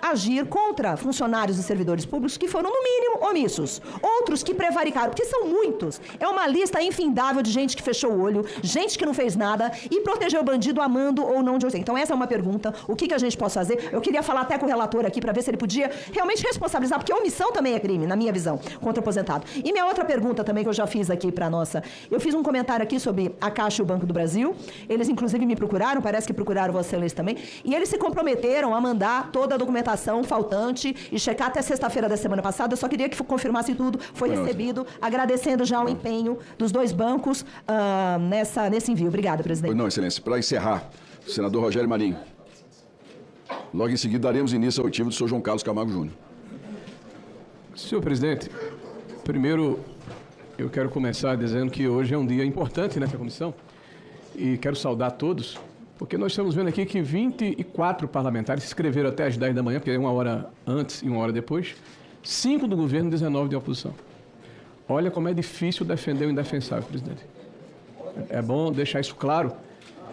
agir contra funcionários e servidores públicos que foram, no mínimo, omissos. Outros que prevaricaram, porque são muitos. É uma lista infindável de gente que fechou o olho, gente que não fez nada e protegeu o bandido amando ou não de você. Então, essa é uma pergunta. O que a gente pode fazer? Eu queria falar até com o relator aqui para ver se ele podia realmente responsabilizar, porque omissão também é crime, na minha visão, contra o aposentado. E minha outra pergunta também, que eu já fiz aqui para a nossa... Eu fiz um comentário aqui sobre a Caixa e o Banco do Brasil. Eles, inclusive, me procuraram, parece que procuraram Vossa Excelência também, e eles se comprometeram a mandar toda a documentação faltante e checar até sexta-feira da semana passada. Eu só queria que confirmasse tudo. Foi recebido, agradecendo já o empenho dos 2 bancos nesse envio. Obrigada, presidente. Não, Excelência. Para encerrar, o senador Rogério Marinho. Logo em seguida, daremos início ao oitivo do senhor João Carlos Camargo Júnior. Senhor presidente, primeiro eu quero começar dizendo que hoje é um dia importante nessa comissão e quero saudar todos, porque nós estamos vendo aqui que 24 parlamentares se inscreveram até às 10 da manhã, porque é 1 hora antes e 1 hora depois, 5 do governo e 19 de oposição. Olha como é difícil defender o indefensável, presidente. É bom deixar isso claro,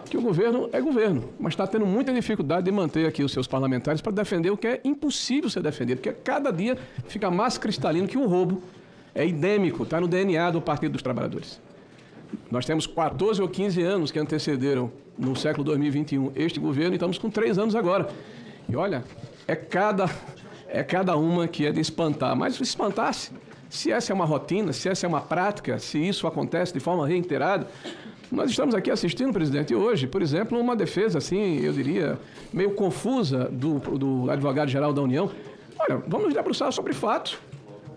que o governo é governo, mas está tendo muita dificuldade de manter aqui os seus parlamentares para defender o que é impossível ser defendido, porque cada dia fica mais cristalino que o roubo é endêmico, está no DNA do Partido dos Trabalhadores. Nós temos 14 ou 15 anos que antecederam, no século 2021, este governo, e estamos com 3 anos agora. E olha, é cada uma que é de espantar. Mas espantar-se, se essa é uma rotina, se essa é uma prática, se isso acontece de forma reiterada, Nós estamos aqui assistindo, presidente, hoje, por exemplo, uma defesa, assim, eu diria, meio confusa do advogado-geral da União. Olha, vamos nos debruçar sobre fatos.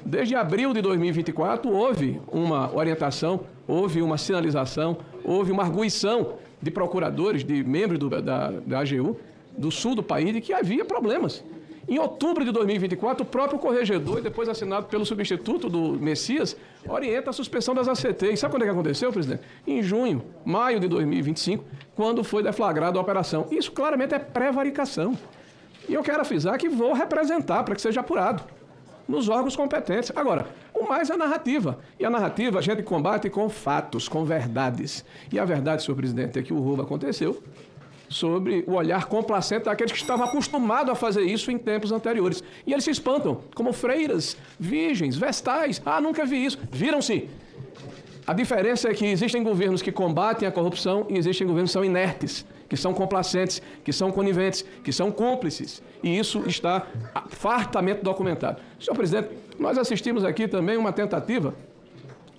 Desde abril de 2024, houve uma orientação, houve uma sinalização, houve uma arguição de procuradores, de membros da AGU, do sul do país, de que havia problemas. Em outubro de 2024, o próprio corregedor, depois assinado pelo substituto do Messias, orienta a suspensão das ACT. E sabe quando é que aconteceu, presidente? Em junho, maio de 2025, quando foi deflagrada a operação. Isso claramente é prevaricação. E eu quero avisar que vou representar para que seja apurado nos órgãos competentes. Agora, o mais é a narrativa. E a narrativa a gente combate com fatos, com verdades. E a verdade, senhor presidente, é que o roubo aconteceu sobre o olhar complacente daqueles que estavam acostumados a fazer isso em tempos anteriores. E eles se espantam, como freiras, virgens, vestais. Ah, nunca vi isso. Viram-se. A diferença é que existem governos que combatem a corrupção e existem governos que são inertes, que são complacentes, que são coniventes, que são cúmplices. E isso está fartamente documentado. Senhor presidente, nós assistimos aqui também uma tentativa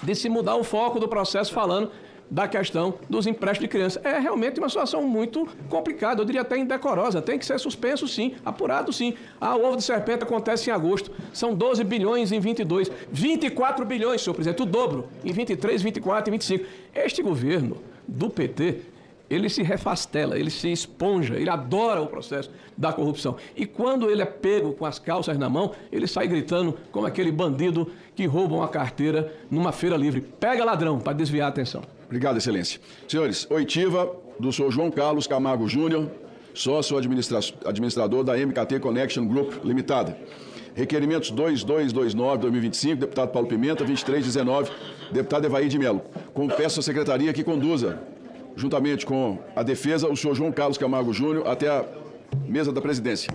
de se mudar o foco do processo falando da questão dos empréstimos de crianças. É realmente uma situação muito complicada, eu diria até indecorosa. Tem que ser suspenso, sim, apurado, sim. Ah, o ovo de serpente acontece em agosto. São 12 bilhões em 22. 24 bilhões, senhor presidente, o dobro. Em 23, 24 e 25. Este governo do PT, ele se refastela, ele se esponja, ele adora o processo da corrupção. E quando ele é pego com as calças na mão, ele sai gritando como aquele bandido que rouba uma carteira numa feira livre. Pega ladrão, para desviar a atenção. Obrigado, excelência. Senhores, oitiva do senhor João Carlos Camargo Júnior, sócio administrador da MKT Connection Group Limitada. Requerimentos 2229-2025, deputado Paulo Pimenta, 2319, deputado Evaí de Melo. Peço à secretaria que conduza, juntamente com a defesa, o senhor João Carlos Camargo Júnior até a mesa da presidência.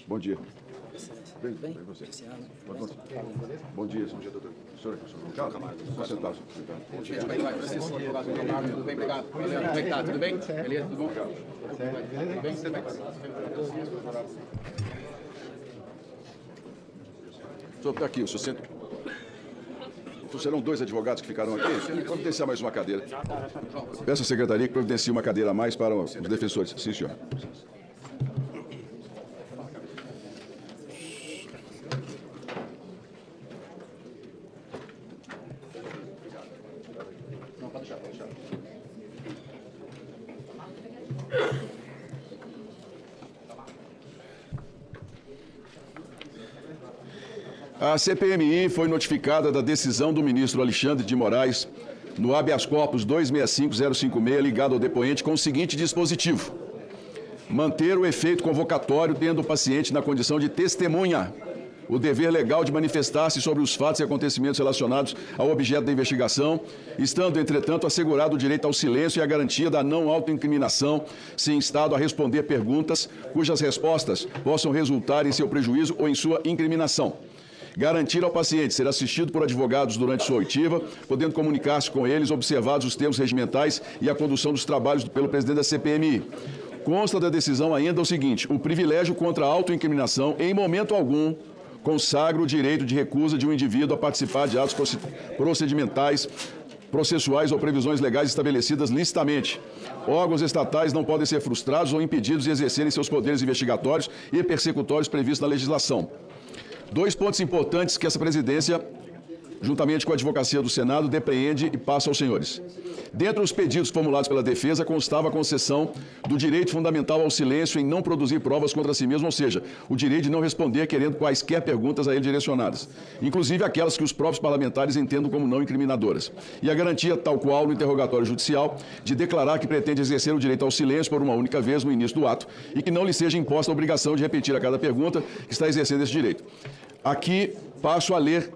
Bom dia. Bem, você. Bom dia, senhor doutor. Senhor João Carlos. Sentado. Bom dia. Tudo bem, obrigado. Como é que tá? Tudo bem? Beleza? Tudo bom? Tudo bem? Tudo bem? O senhor está aqui, o senhor senta. Então serão dois advogados que ficaram aqui. Providenciar mais uma cadeira. Peço à secretaria que providencie uma cadeira a mais para os defensores. Sim, senhor. A CPMI foi notificada da decisão do ministro Alexandre de Moraes no habeas corpus 265056, ligado ao depoente, com o seguinte dispositivo: manter o efeito convocatório, tendo o paciente na condição de testemunha o dever legal de manifestar-se sobre os fatos e acontecimentos relacionados ao objeto da investigação, estando, entretanto, assegurado o direito ao silêncio e a garantia da não autoincriminação, se instado a responder perguntas cujas respostas possam resultar em seu prejuízo ou em sua incriminação. Garantir ao paciente ser assistido por advogados durante sua oitiva, podendo comunicar-se com eles, observados os termos regimentais e a condução dos trabalhos pelo presidente da CPMI. Consta da decisão ainda o seguinte: o privilégio contra a autoincriminação, em momento algum, consagra o direito de recusa de um indivíduo a participar de atos procedimentais, processuais ou previsões legais estabelecidas licitamente. Órgãos estatais não podem ser frustrados ou impedidos de exercerem seus poderes investigatórios e persecutórios previstos na legislação. Dois pontos importantes que essa presidência, juntamente com a advocacia do Senado, depreende e passa aos senhores. Dentre os pedidos formulados pela defesa, constava a concessão do direito fundamental ao silêncio em não produzir provas contra si mesmo, ou seja, o direito de não responder querendo quaisquer perguntas a ele direcionadas, inclusive aquelas que os próprios parlamentares entendam como não incriminadoras. E a garantia, tal qual no interrogatório judicial, de declarar que pretende exercer o direito ao silêncio por uma única vez no início do ato e que não lhe seja imposta a obrigação de repetir a cada pergunta que está exercendo esse direito. Aqui passo a ler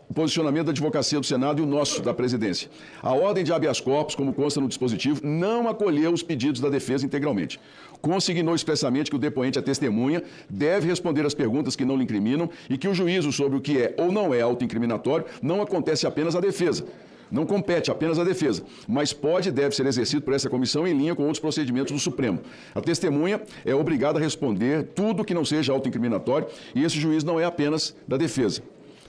o posicionamento da Advocacia do Senado e o nosso, da Presidência. A ordem de habeas corpus, como consta no dispositivo, não acolheu os pedidos da defesa integralmente. Consignou expressamente que o depoente, a testemunha, deve responder às perguntas que não lhe incriminam e que o juízo sobre o que é ou não é autoincriminatório não acontece apenas à defesa. Não compete apenas à defesa, mas pode e deve ser exercido por essa comissão em linha com outros procedimentos do Supremo. A testemunha é obrigada a responder tudo que não seja autoincriminatório e esse juízo não é apenas da defesa.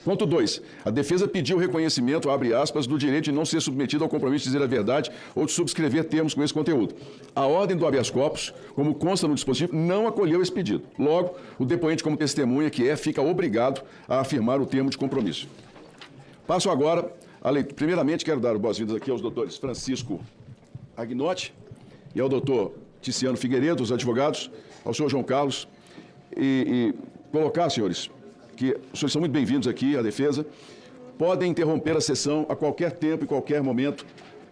Ponto 2. A defesa pediu reconhecimento, abre aspas, do direito de não ser submetido ao compromisso de dizer a verdade ou de subscrever termos com esse conteúdo. A ordem do habeas corpus, como consta no dispositivo, não acolheu esse pedido. Logo, o depoente, como testemunha que é, fica obrigado a afirmar o termo de compromisso. Passo agora a leitura. Primeiramente, quero dar boas-vindas aqui aos doutores Francisco Agnotti e ao doutor Ticiano Figueiredo, os advogados, ao senhor João Carlos, e colocar, senhores, que os senhores são muito bem-vindos aqui à defesa, podem interromper a sessão a qualquer tempo e qualquer momento,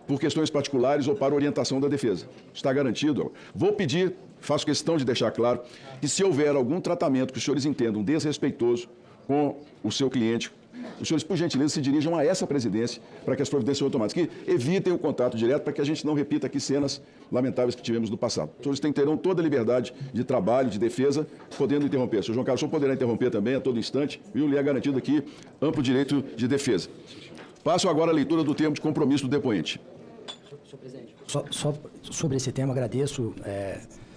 por questões particulares ou para orientação da defesa. Está garantido. Vou pedir, faço questão de deixar claro, que se houver algum tratamento que os senhores entendam desrespeitoso com o seu cliente, os senhores, por gentileza, se dirijam a essa presidência para que as providências sejam tomadas, que evitem o contato direto para que a gente não repita aqui cenas lamentáveis que tivemos no passado. Os senhores terão toda a liberdade de trabalho, de defesa, podendo interromper. Senhor João Carlos, o senhor poderá interromper também a todo instante, viu? Lhe é garantido aqui amplo direito de defesa. Passo agora a leitura do termo de compromisso do depoente. Senhor presidente, só sobre esse tema, agradeço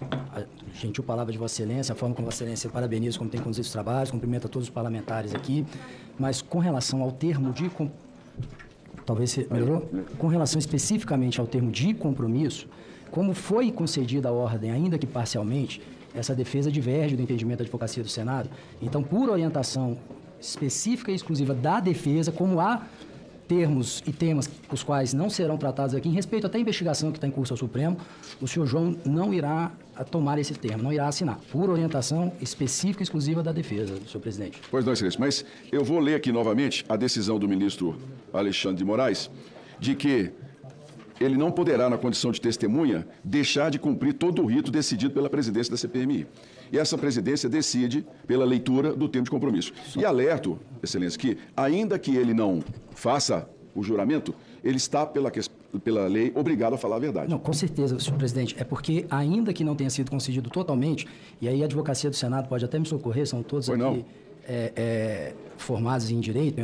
a gentil palavra de Vossa Excelência, a forma como Vossa Excelência parabeniza como tem conduzido os trabalhos, cumprimenta todos os parlamentares aqui, mas com relação ao termo de... Talvez você melhorou? Com relação especificamente ao termo de compromisso, como foi concedida a ordem, ainda que parcialmente, essa defesa diverge do entendimento da Advocacia do Senado. Então, por orientação específica e exclusiva da defesa, como há termos e temas os quais não serão tratados aqui, em respeito até à investigação que está em curso ao Supremo, o senhor João não irá tomar esse termo, não irá assinar, por orientação específica e exclusiva da defesa, senhor presidente. Pois não, excelência, mas eu vou ler aqui novamente a decisão do ministro Alexandre de Moraes, de que ele não poderá, na condição de testemunha, deixar de cumprir todo o rito decidido pela presidência da CPMI. E essa presidência decide pela leitura do termo de compromisso. E alerto, excelência, que ainda que ele não faça o juramento, ele está, pela lei, obrigado a falar a verdade. Não, com certeza, senhor presidente. É porque, ainda que não tenha sido concedido totalmente, e aí a Advocacia do Senado pode até me socorrer, são todos aqui formados em direito,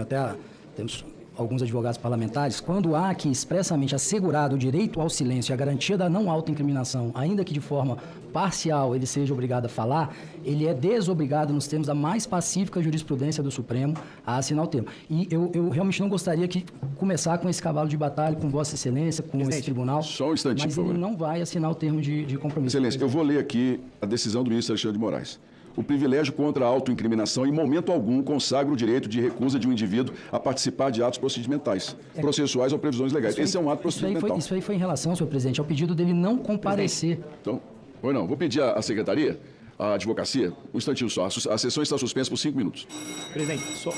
temos alguns advogados parlamentares, quando há aqui expressamente assegurado o direito ao silêncio e a garantia da não autoincriminação, ainda que de forma parcial ele seja obrigado a falar, ele é desobrigado, nos termos da mais pacífica jurisprudência do Supremo, a assinar o termo. E eu realmente não gostaria de começar com esse cavalo de batalha, com Vossa Excelência, com esse tribunal, só um instantinho, mas ele não vai assinar o termo de compromisso. Excelência, eu vou ler aqui a decisão do ministro Alexandre de Moraes. O privilégio contra a autoincriminação, em momento algum, consagra o direito de recusa de um indivíduo a participar de atos procedimentais, processuais ou previsões legais. Esse é um ato procedimental. Isso aí foi em relação, senhor presidente, ao pedido dele não comparecer. Então, vou pedir à secretaria, à advocacia, um instantinho só. A sessão está suspensa por 5 minutos. Presidente, só...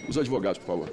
Os advogados, por favor.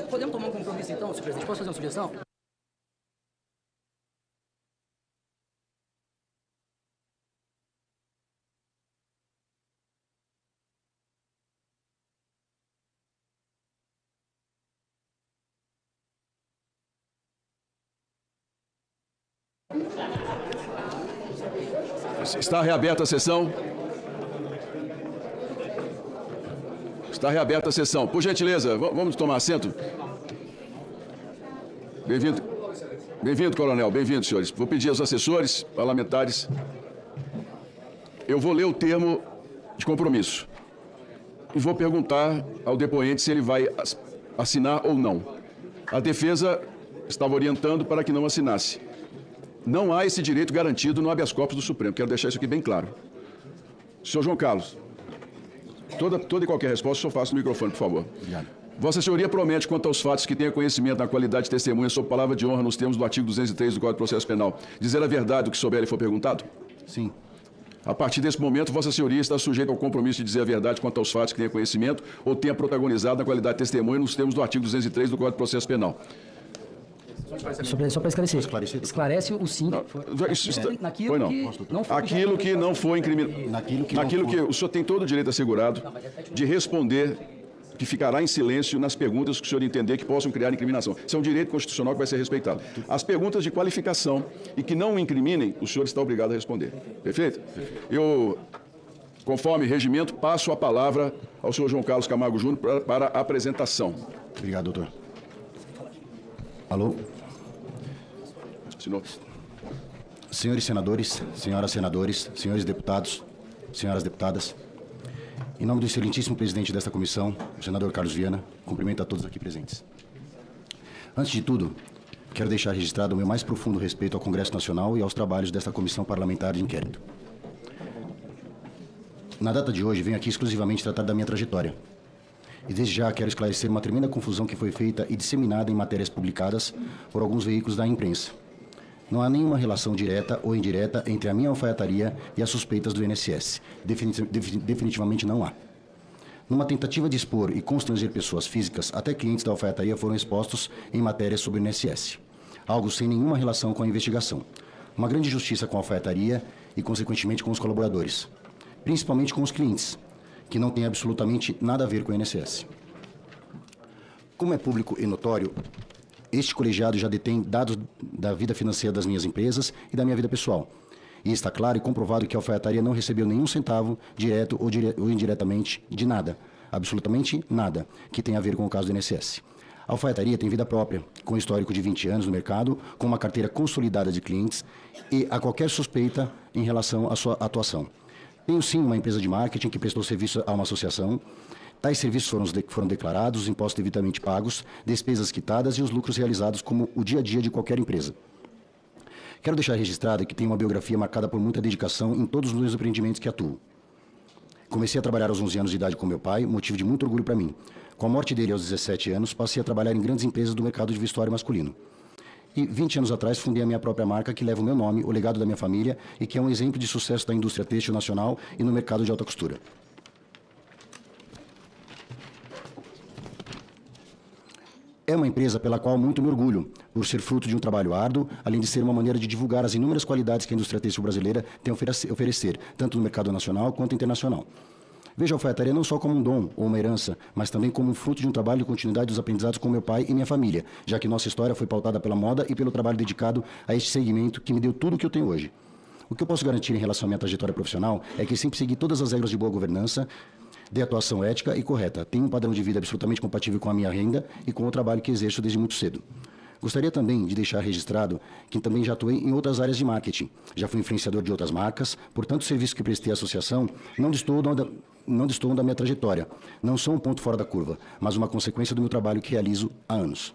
Podemos tomar um compromisso, então, senhor presidente? Posso fazer uma sugestão? Está reaberta a sessão. Está reaberta a sessão. Por gentileza, vamos tomar assento. Bem-vindo. Bem-vindo, coronel. Bem-vindo, senhores. Vou pedir aos assessores parlamentares. Eu vou ler o termo de compromisso. E vou perguntar ao depoente se ele vai assinar ou não. A defesa estava orientando para que não assinasse. Não há esse direito garantido no habeas corpus do Supremo. Quero deixar isso aqui bem claro. Senhor João Carlos, toda e qualquer resposta, só faça no microfone, por favor. Obrigado. Vossa Senhoria promete, quanto aos fatos que tenha conhecimento na qualidade de testemunha sob palavra de honra nos termos do artigo 203 do Código de Processo Penal, dizer a verdade do que souber e for perguntado? Sim. A partir desse momento, Vossa Senhoria está sujeita ao compromisso de dizer a verdade quanto aos fatos que tenha conhecimento ou tenha protagonizado na qualidade de testemunha nos termos do artigo 203 do Código de Processo Penal. Só para esclarecer. Esclarece o sim. Naquilo que não foi. Aquilo que não foi incriminado. Naquilo que o senhor tem todo o direito assegurado de responder, que ficará em silêncio nas perguntas que o senhor entender que possam criar incriminação. Isso é um direito constitucional que vai ser respeitado. As perguntas de qualificação e que não o incriminem, o senhor está obrigado a responder. Perfeito? Eu, conforme regimento, passo a palavra ao senhor João Carlos Camargo Júnior para a apresentação. Obrigado, doutor. Alô? Senhor. Senhores senadores, senhoras senadores, senhores deputados, senhoras deputadas, em nome do excelentíssimo presidente desta comissão, o senador Carlos Viana, cumprimento a todos aqui presentes. Antes de tudo, quero deixar registrado o meu mais profundo respeito ao Congresso Nacional e aos trabalhos desta comissão parlamentar de inquérito. Na data de hoje, venho aqui exclusivamente tratar da minha trajetória. E desde já quero esclarecer uma tremenda confusão que foi feita e disseminada em matérias publicadas por alguns veículos da imprensa. Não há nenhuma relação direta ou indireta entre a minha alfaiataria e as suspeitas do INSS. Definitivamente não há. Numa tentativa de expor e constranger pessoas físicas, até clientes da alfaiataria foram expostos em matérias sobre o INSS. Algo sem nenhuma relação com a investigação. Uma grande injustiça com a alfaiataria e, consequentemente, com os colaboradores. Principalmente com os clientes, que não tem absolutamente nada a ver com o INSS. Como é público e notório, este colegiado já detém dados da vida financeira das minhas empresas e da minha vida pessoal. E está claro e comprovado que a alfaiataria não recebeu nenhum centavo, direto ou indiretamente, de nada, absolutamente nada, que tenha a ver com o caso do INSS. A alfaiataria tem vida própria, com histórico de 20 anos no mercado, com uma carteira consolidada de clientes e a qualquer suspeita em relação à sua atuação. Tenho sim uma empresa de marketing que prestou serviço a uma associação. Tais serviços foram declarados, os impostos devidamente pagos, despesas quitadas e os lucros realizados como o dia a dia de qualquer empresa. Quero deixar registrado que tenho uma biografia marcada por muita dedicação em todos os meus empreendimentos que atuo. Comecei a trabalhar aos 11 anos de idade com meu pai, motivo de muito orgulho para mim. Com a morte dele aos 17 anos, passei a trabalhar em grandes empresas do mercado de vestuário masculino. E 20 anos atrás fundei a minha própria marca que leva o meu nome, o legado da minha família e que é um exemplo de sucesso da indústria têxtil nacional e no mercado de alta costura. É uma empresa pela qual muito me orgulho, por ser fruto de um trabalho árduo, além de ser uma maneira de divulgar as inúmeras qualidades que a indústria têxtil brasileira tem a oferecer, tanto no mercado nacional quanto internacional. Vejo a alfaiataria não só como um dom ou uma herança, mas também como um fruto de um trabalho de continuidade dos aprendizados com meu pai e minha família, já que nossa história foi pautada pela moda e pelo trabalho dedicado a este segmento que me deu tudo o que eu tenho hoje. O que eu posso garantir em relação à minha trajetória profissional é que sempre segui todas as regras de boa governança, de atuação ética e correta. Tenho um padrão de vida absolutamente compatível com a minha renda e com o trabalho que exerço desde muito cedo. Gostaria também de deixar registrado que também já atuei em outras áreas de marketing. Já fui influenciador de outras marcas, portanto o serviço que prestei à associação não destoam da minha trajetória. Não sou um ponto fora da curva, mas uma consequência do meu trabalho que realizo há anos.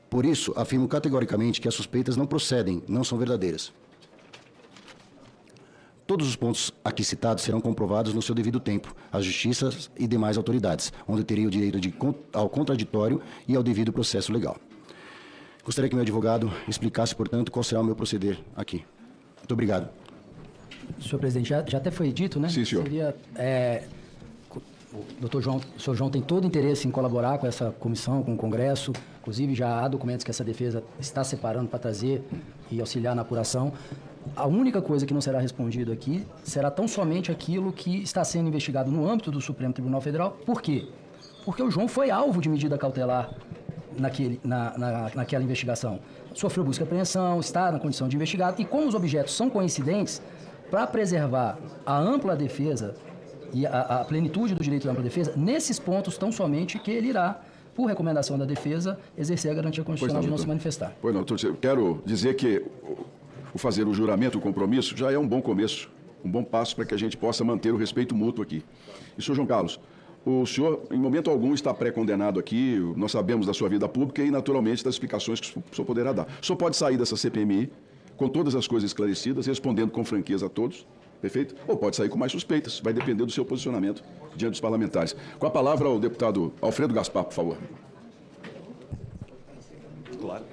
Por isso, afirmo categoricamente que as suspeitas não procedem, não são verdadeiras. Todos os pontos aqui citados serão comprovados no seu devido tempo, às justiças e demais autoridades, onde terei o direito ao contraditório e ao devido processo legal. Gostaria que meu advogado explicasse, portanto, qual será o meu proceder aqui. Muito obrigado. Senhor presidente, já até foi dito, né? Sim, senhor. Seria, o senhor João tem todo o interesse em colaborar com essa comissão, com o Congresso. Inclusive, já há documentos que essa defesa está separando para trazer e auxiliar na apuração. A única coisa que não será respondido aqui será tão somente aquilo que está sendo investigado no âmbito do Supremo Tribunal Federal. Por quê? Porque o João foi alvo de medida cautelar naquela investigação. Sofreu busca e apreensão, está na condição de investigado, e como os objetos são coincidentes, para preservar a ampla defesa e a plenitude do direito à ampla defesa, nesses pontos tão somente que ele irá, por recomendação da defesa, exercer a garantia constitucional de não se manifestar. Pois não, doutor, eu quero dizer que o fazer o juramento, o compromisso, já é um bom começo, um bom passo para que a gente possa manter o respeito mútuo aqui. E, senhor João Carlos, o senhor, em momento algum, está pré-condenado aqui, nós sabemos da sua vida pública e, naturalmente, das explicações que o senhor poderá dar. O senhor pode sair dessa CPMI com todas as coisas esclarecidas, respondendo com franqueza a todos, perfeito? Ou pode sair com mais suspeitas, vai depender do seu posicionamento diante dos parlamentares. Com a palavra, o deputado Alfredo Gaspar, por favor. Claro.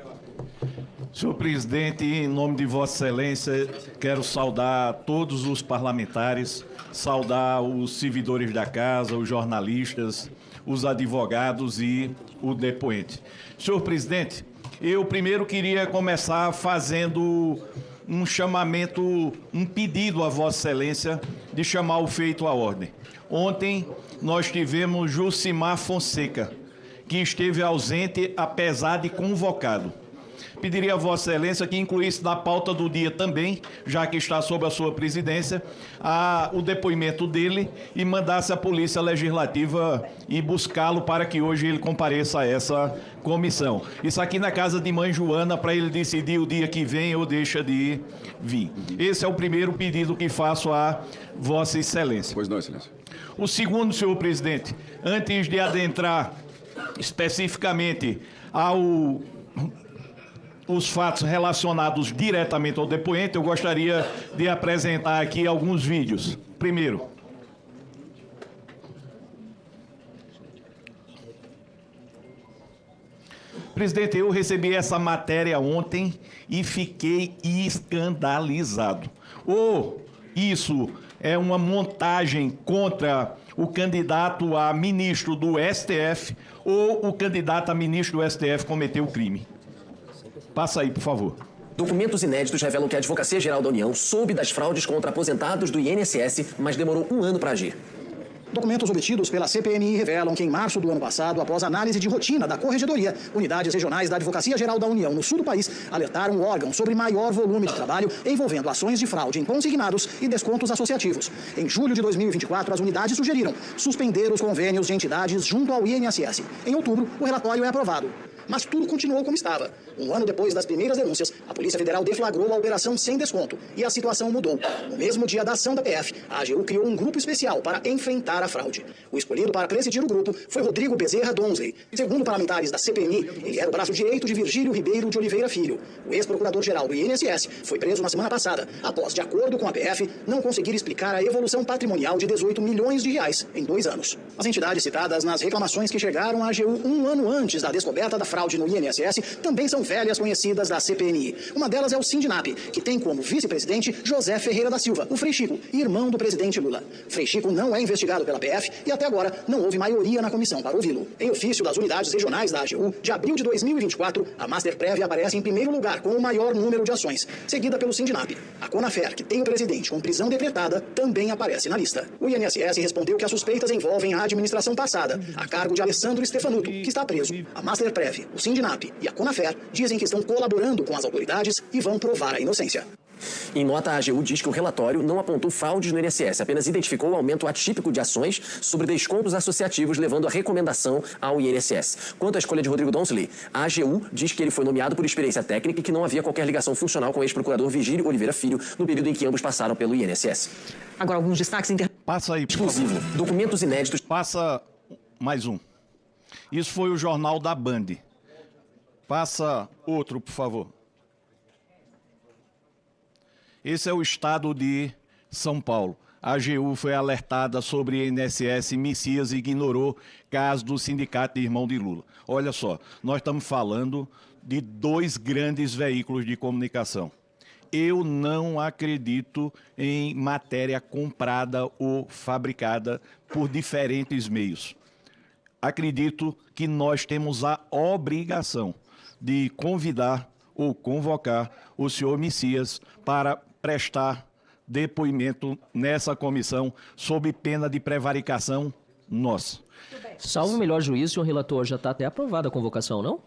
Senhor presidente, em nome de Vossa Excelência, quero saudar todos os parlamentares, saudar os servidores da casa, os jornalistas, os advogados e o depoente. Senhor presidente, eu primeiro queria começar fazendo um chamamento, um pedido a Vossa Excelência de chamar o feito à ordem. Ontem nós tivemos Jucimar Fonseca, que esteve ausente apesar de convocado. Pediria a Vossa Excelência que incluísse na pauta do dia também, já que está sob a sua presidência, o depoimento dele e mandasse a Polícia Legislativa ir buscá-lo para que hoje ele compareça a essa comissão. Isso aqui na casa de Mãe Joana, para ele decidir o dia que vem ou deixa de vir. Esse é o primeiro pedido que faço a Vossa Excelência. Pois não, Excelência. O segundo, senhor presidente, antes de adentrar especificamente os fatos relacionados diretamente ao depoente, eu gostaria de apresentar aqui alguns vídeos. Primeiro. Presidente, eu recebi essa matéria ontem e fiquei escandalizado. Ou isso é uma montagem contra o candidato a ministro do STF, ou o candidato a ministro do STF cometeu o crime. Passa aí, por favor. Documentos inéditos revelam que a Advocacia Geral da União soube das fraudes contra aposentados do INSS, mas demorou 1 ano para agir. Documentos obtidos pela CPMI revelam que em março do ano passado, após análise de rotina da Corregedoria, unidades regionais da Advocacia Geral da União no sul do país alertaram o órgão sobre maior volume de trabalho envolvendo ações de fraude em consignados e descontos associativos. Em julho de 2024, as unidades sugeriram suspender os convênios de entidades junto ao INSS. Em outubro, o relatório é aprovado. Mas tudo continuou como estava. 1 ano depois das primeiras denúncias, a Polícia Federal deflagrou a operação sem desconto e a situação mudou. No mesmo dia da ação da PF, a AGU criou um grupo especial para enfrentar a fraude. O escolhido para presidir o grupo foi Rodrigo Bezerra Donsley. Segundo parlamentares da CPMI, ele era o braço direito de Virgílio Ribeiro de Oliveira Filho. O ex-procurador-geral do INSS foi preso na semana passada, após, de acordo com a PF, não conseguir explicar a evolução patrimonial de 18 milhões de reais em 2 anos. As entidades citadas nas reclamações que chegaram à AGU 1 ano antes da descoberta da fraude no INSS também são velhas conhecidas da CPMI. Uma delas é o Sindinap, que tem como vice-presidente José Ferreira da Silva, o Frei Chico, irmão do presidente Lula. Frei Chico não é investigado pela PF e até agora não houve maioria na comissão para ouvi-lo. Em ofício das unidades regionais da AGU, de abril de 2024, a Masterprev aparece em primeiro lugar com o maior número de ações, seguida pelo Sindinap. A Conafer, que tem o presidente com prisão decretada, também aparece na lista. O INSS respondeu que as suspeitas envolvem a administração passada, a cargo de Alessandro Stefanuto, que está preso. A Masterprev, o Sindinap e a Conafer dizem que estão colaborando com as autoridades e vão provar a inocência. Em nota, a AGU diz que o relatório não apontou fraudes no INSS, apenas identificou o aumento atípico de ações sobre descontos associativos, levando a recomendação ao INSS. Quanto à escolha de Rodrigo Donsley, a AGU diz que ele foi nomeado por experiência técnica e que não havia qualquer ligação funcional com o ex-procurador Virgílio Oliveira Filho no período em que ambos passaram pelo INSS. Agora, alguns destaques Passa aí, por exclusivo. favor. Documentos inéditos. Passa mais um. Isso foi o jornal da Band. Passa outro, por favor. Esse é o estado de São Paulo. A AGU foi alertada sobre INSS e Messias ignorou caso do Sindicato de Irmão de Lula. Olha só, nós estamos falando de 2 grandes veículos de comunicação. eu não acredito em matéria comprada ou fabricada por diferentes meios. Acredito que nós temos a obrigação de convidar ou convocar o senhor Messias para prestar depoimento nessa comissão sob pena de prevaricação nossa. Salvo o melhor juízo, senhor relator, já está até aprovada a convocação, não?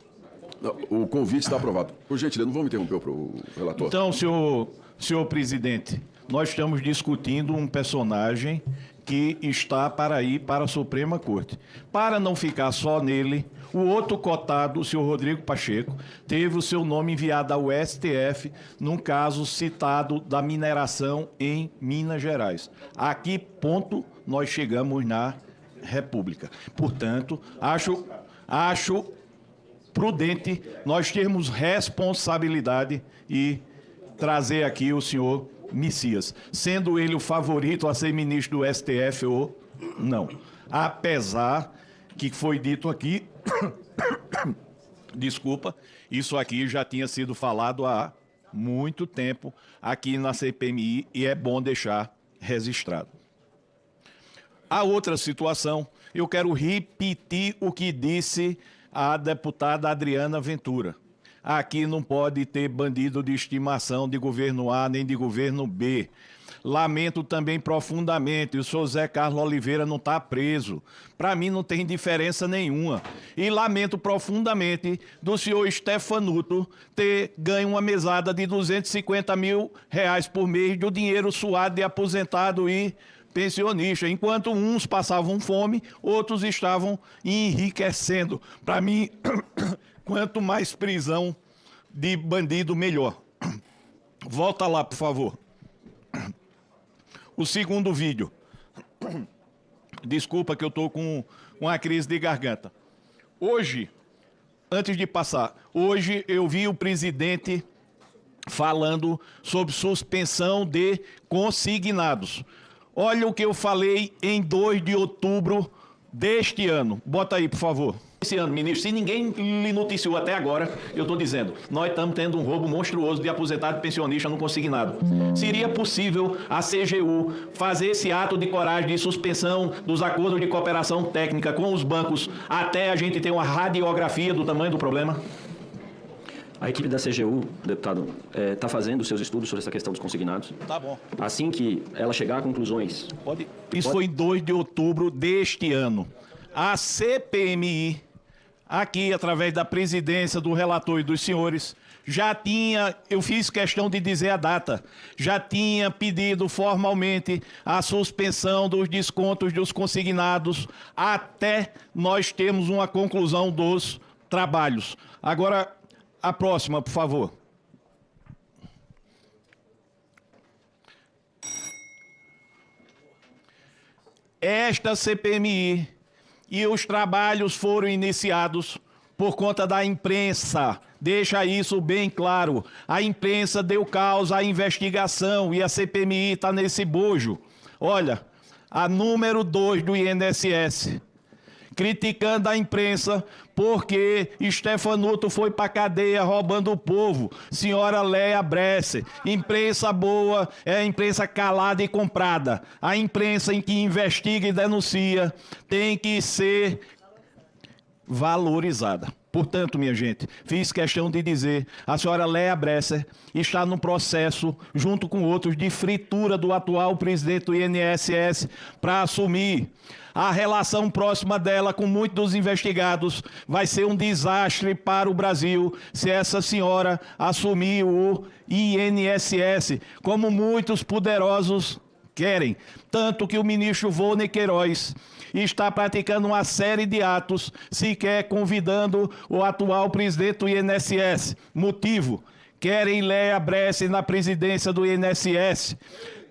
Não, o convite está aprovado. Por gentileza, não vamos interromper o relator. Então, senhor presidente, nós estamos discutindo um personagem que está para ir para a Suprema Corte. Para não ficar só nele, o outro cotado, o senhor Rodrigo Pacheco, teve o seu nome enviado ao STF num caso citado da mineração em Minas Gerais. A que ponto nós chegamos na República? Portanto, acho prudente nós termos responsabilidade e trazer aqui o senhor Messias, sendo ele o favorito a ser ministro do STF ou não. Apesar que foi dito aqui, desculpa, isso aqui já tinha sido falado há muito tempo aqui na CPMI e é bom deixar registrado. A outra situação, eu quero repetir o que disse a deputada Adriana Ventura. Aqui não pode ter bandido de estimação de governo A nem de governo B. Lamento também profundamente, o senhor Zé Carlos Oliveira não está preso. Para mim não tem diferença nenhuma. E lamento profundamente do senhor Stefanuto ter ganho uma mesada de R$250 mil por mês do dinheiro suado de aposentado e pensionista, enquanto uns passavam fome, outros estavam enriquecendo. Para mim, quanto mais prisão de bandido, melhor. Volta lá, por favor. O segundo vídeo. Desculpa que eu estou com uma crise de garganta. Hoje, antes de passar, hoje eu vi o presidente falando sobre suspensão de consignados. Olha o que eu falei em 2 de outubro deste ano. Bota aí, por favor. Esse ano, ministro, se ninguém lhe noticiou até agora, eu estou dizendo, nós estamos tendo um roubo monstruoso de aposentado e pensionista no consignado. Seria possível a CGU fazer esse ato de coragem de suspensão dos acordos de cooperação técnica com os bancos até a gente ter uma radiografia do tamanho do problema? A equipe da CGU, deputado, está fazendo seus estudos sobre essa questão dos consignados. Tá bom. Assim que ela chegar a conclusões... Isso foi em 2 de outubro deste ano. A CPMI, aqui através da presidência do relator e dos senhores, já tinha, eu fiz questão de dizer a data, já tinha pedido formalmente a suspensão dos descontos dos consignados até nós termos uma conclusão dos trabalhos. Agora, a próxima, por favor. Esta CPMI e os trabalhos foram iniciados por conta da imprensa. Deixa isso bem claro. A imprensa deu causa à investigação e a CPMI está nesse bojo. Olha, a número 2 do INSS, criticando a imprensa porque Stefanuto foi para a cadeia roubando o povo. Senhora Léa Bresser, imprensa boa é a imprensa calada e comprada. A imprensa em que investiga e denuncia tem que ser valorizada. Portanto, minha gente, fiz questão de dizer, a senhora Léa Bresser está no processo, junto com outros, de fritura do atual presidente do INSS para assumir. A relação próxima dela com muitos dos investigados vai ser um desastre para o Brasil se essa senhora assumir o INSS, como muitos poderosos querem. Tanto que o ministro Volney Queiroz está praticando uma série de atos, sequer convidando o atual presidente do INSS. Motivo: querem Léa Bresser na presidência do INSS.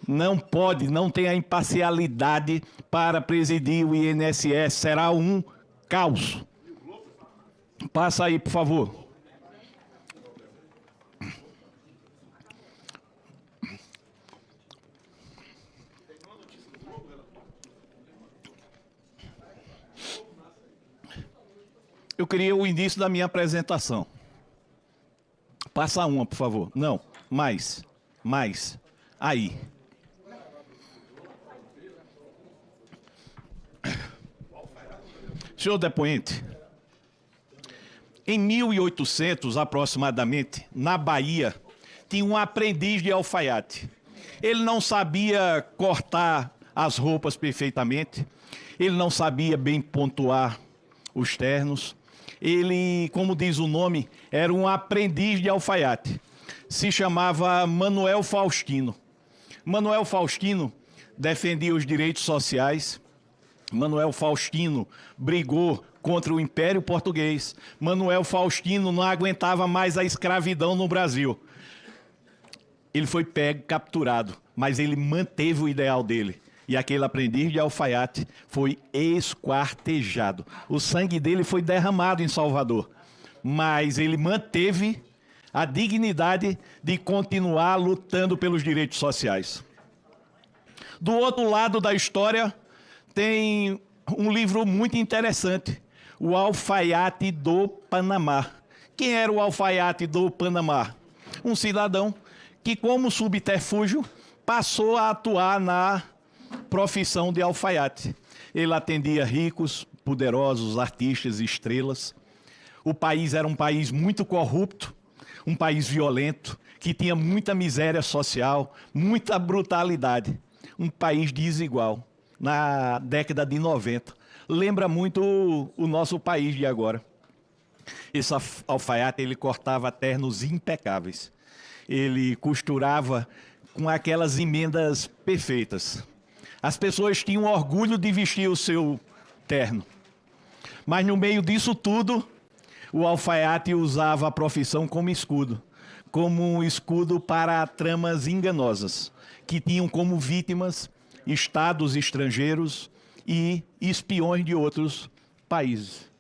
Não pode, não tem a imparcialidade para presidir o INSS. Será um caos. Passa aí, por favor. Eu queria o início da minha apresentação. Passa uma, por favor. Não, mais. Mas, aí... Senhor depoente, em 1800, aproximadamente, na Bahia, tinha um aprendiz de alfaiate. Ele não sabia cortar as roupas perfeitamente, ele não sabia bem pontuar os ternos. Ele, como diz o nome, era um aprendiz de alfaiate. Se chamava Manuel Faustino. Manuel Faustino defendia os direitos sociais. Manuel Faustino brigou contra o Império Português. Manuel Faustino não aguentava mais a escravidão no Brasil. Ele foi pego, capturado, mas ele manteve o ideal dele. E aquele aprendiz de alfaiate foi esquartejado. O sangue dele foi derramado em Salvador. Mas ele manteve a dignidade de continuar lutando pelos direitos sociais. Do outro lado da história, tem um livro muito interessante, O Alfaiate do Panamá. Quem era o alfaiate do Panamá? Um cidadão que, como subterfúgio, passou a atuar na profissão de alfaiate. Ele atendia ricos, poderosos, artistas, estrelas. O país era um país muito corrupto, um país violento, que tinha muita miséria social, muita brutalidade. Um país desigual. Na década de 90. Lembra muito o nosso país de agora. Esse alfaiate, ele cortava ternos impecáveis. Ele costurava com aquelas emendas perfeitas. As pessoas tinham orgulho de vestir o seu terno. Mas no meio disso tudo, o alfaiate usava a profissão como escudo. Como um escudo para tramas enganosas, que tinham como vítimas estados estrangeiros e espiões de outros países.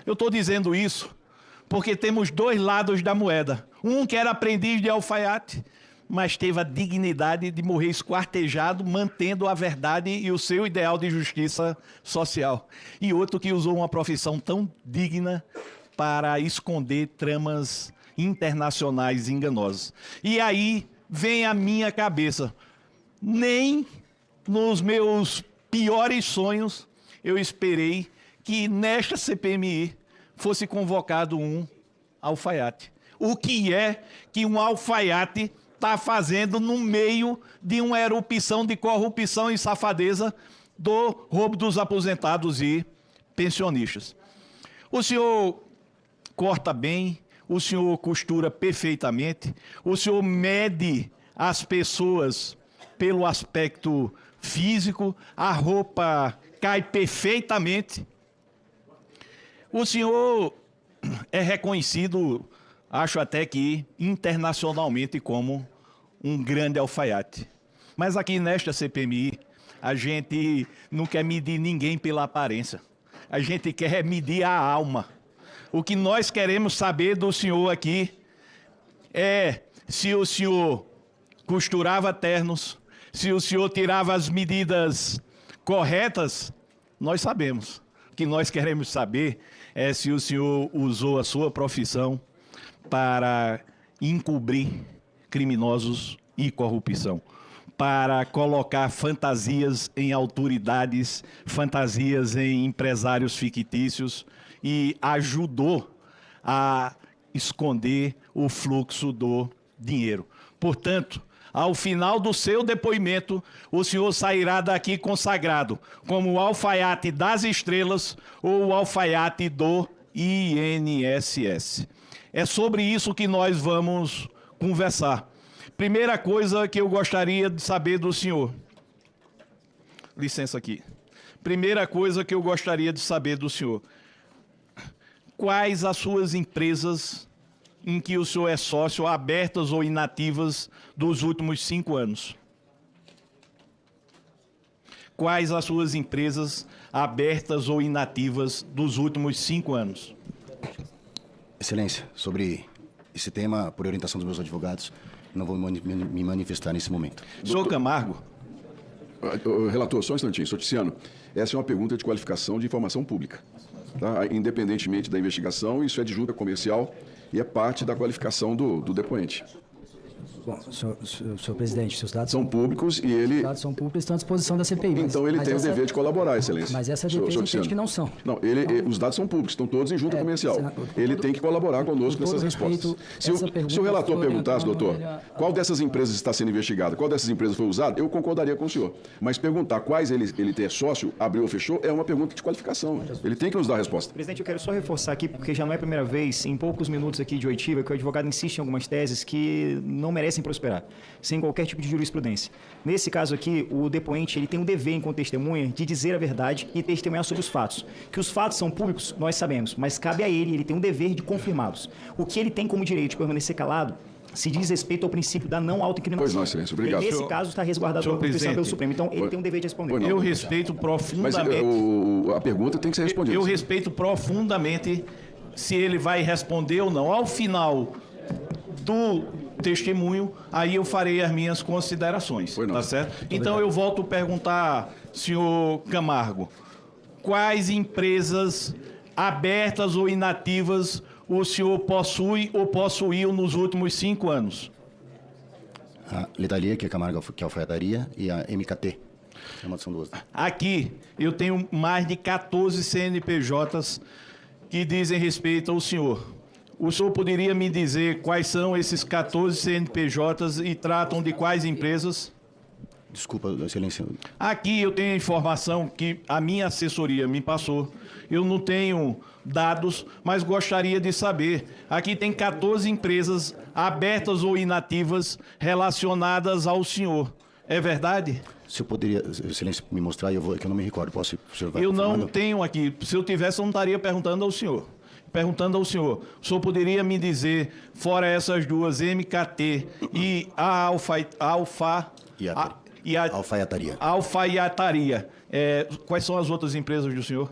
Eu estou dizendo isso porque temos dois lados da moeda. Um que era aprendiz de alfaiate, mas teve a dignidade de morrer esquartejado, mantendo a verdade e o seu ideal de justiça social. E outro que usou uma profissão tão digna para esconder tramas internacionais enganosas. E aí vem a minha cabeça. Nem nos meus piores sonhos eu esperei que nesta CPMI fosse convocado um alfaiate. O que é que um alfaiate está fazendo no meio de uma erupção de corrupção e safadeza do roubo dos aposentados e pensionistas? O senhor corta bem, o senhor costura perfeitamente, o senhor mede as pessoas pelo aspecto físico, a roupa cai perfeitamente. O senhor é reconhecido, acho até que internacionalmente, como um grande alfaiate. Mas aqui nesta CPMI, a gente não quer medir ninguém pela aparência. A gente quer medir a alma. O que nós queremos saber do senhor aqui é se o senhor costurava ternos, se o senhor tirava as medidas corretas. Nós sabemos. O que nós queremos saber é se o senhor usou a sua profissão para encobrir criminosos e corrupção, para colocar fantasias em autoridades, fantasias em empresários fictícios e ajudou a esconder o fluxo do dinheiro. Portanto, ao final do seu depoimento, o senhor sairá daqui consagrado como o alfaiate das estrelas ou o alfaiate do INSS. É sobre isso que nós vamos conversar. Primeira coisa que eu gostaria de saber do senhor. Licença aqui. Primeira coisa que eu gostaria de saber do senhor. Quais as suas empresas em que o senhor é sócio, abertas ou inativas, dos últimos 5 anos? Quais as suas empresas abertas ou inativas dos últimos 5 anos? Excelência, sobre esse tema, por orientação dos meus advogados, não vou me manifestar nesse momento. Senhor Camargo. Relator, só um instantinho. Senhor Ticiano, essa é uma pergunta de qualificação de informação pública. Tá? Independentemente da investigação, isso é de junta comercial e é parte da qualificação do depoente. Bom, senhor presidente, seus dados são públicos e ele... Os dados são públicos e estão à disposição da CPI. Então ele tem o dever de colaborar, excelência. Mas essa defesa entende que não são. Não, os dados são públicos, estão todos em junta comercial. Ele tem que colaborar conosco nessas respostas. Se o relator perguntasse, doutor, qual dessas empresas está sendo investigada, qual dessas empresas foi usada, eu concordaria com o senhor. Mas perguntar quais ele tem sócio, abriu ou fechou, é uma pergunta de qualificação. Ele tem que nos dar a resposta. Presidente, eu quero só reforçar aqui, porque já não é a primeira vez, em poucos minutos aqui de oitiva, que o advogado insiste em algumas teses que não merecem prosperar, sem qualquer tipo de jurisprudência. Nesse caso aqui, o depoente ele tem um dever, enquanto testemunha, de dizer a verdade e testemunhar sobre os fatos. Que os fatos são públicos, nós sabemos, mas cabe a ele tem um dever de confirmá-los. O que ele tem como direito de permanecer calado se diz respeito ao princípio da não autoincriminação. Pois não, excelência, obrigado. E nesse caso está resguardado pela Constituição pelo Supremo. Então, ele tem um dever de responder. Eu respeito profundamente... Mas a pergunta tem que ser respondida. Eu respeito profundamente se ele vai responder ou não. Ao final do testemunho, aí eu farei as minhas considerações, tá certo? Então eu volto a perguntar, senhor Camargo, quais empresas abertas ou inativas o senhor possui ou possuiu nos últimos 5 anos? A Letaria, que é Camargo, que é alfaiataria, e a MKT. São duas. Aqui eu tenho mais de 14 CNPJs que dizem respeito ao senhor. O senhor poderia me dizer quais são esses 14 CNPJs e tratam de quais empresas? Desculpa, excelência. Aqui eu tenho a informação que a minha assessoria me passou. Eu não tenho dados, mas gostaria de saber. Aqui tem 14 empresas abertas ou inativas relacionadas ao senhor. É verdade? Se eu poderia, excelência, me mostrar, que eu não me recordo. Posso? Eu não tenho aqui. Se eu tivesse, eu não estaria perguntando ao senhor. O senhor poderia me dizer, fora essas duas, MKT e a alfaiataria, quais são as outras empresas do senhor?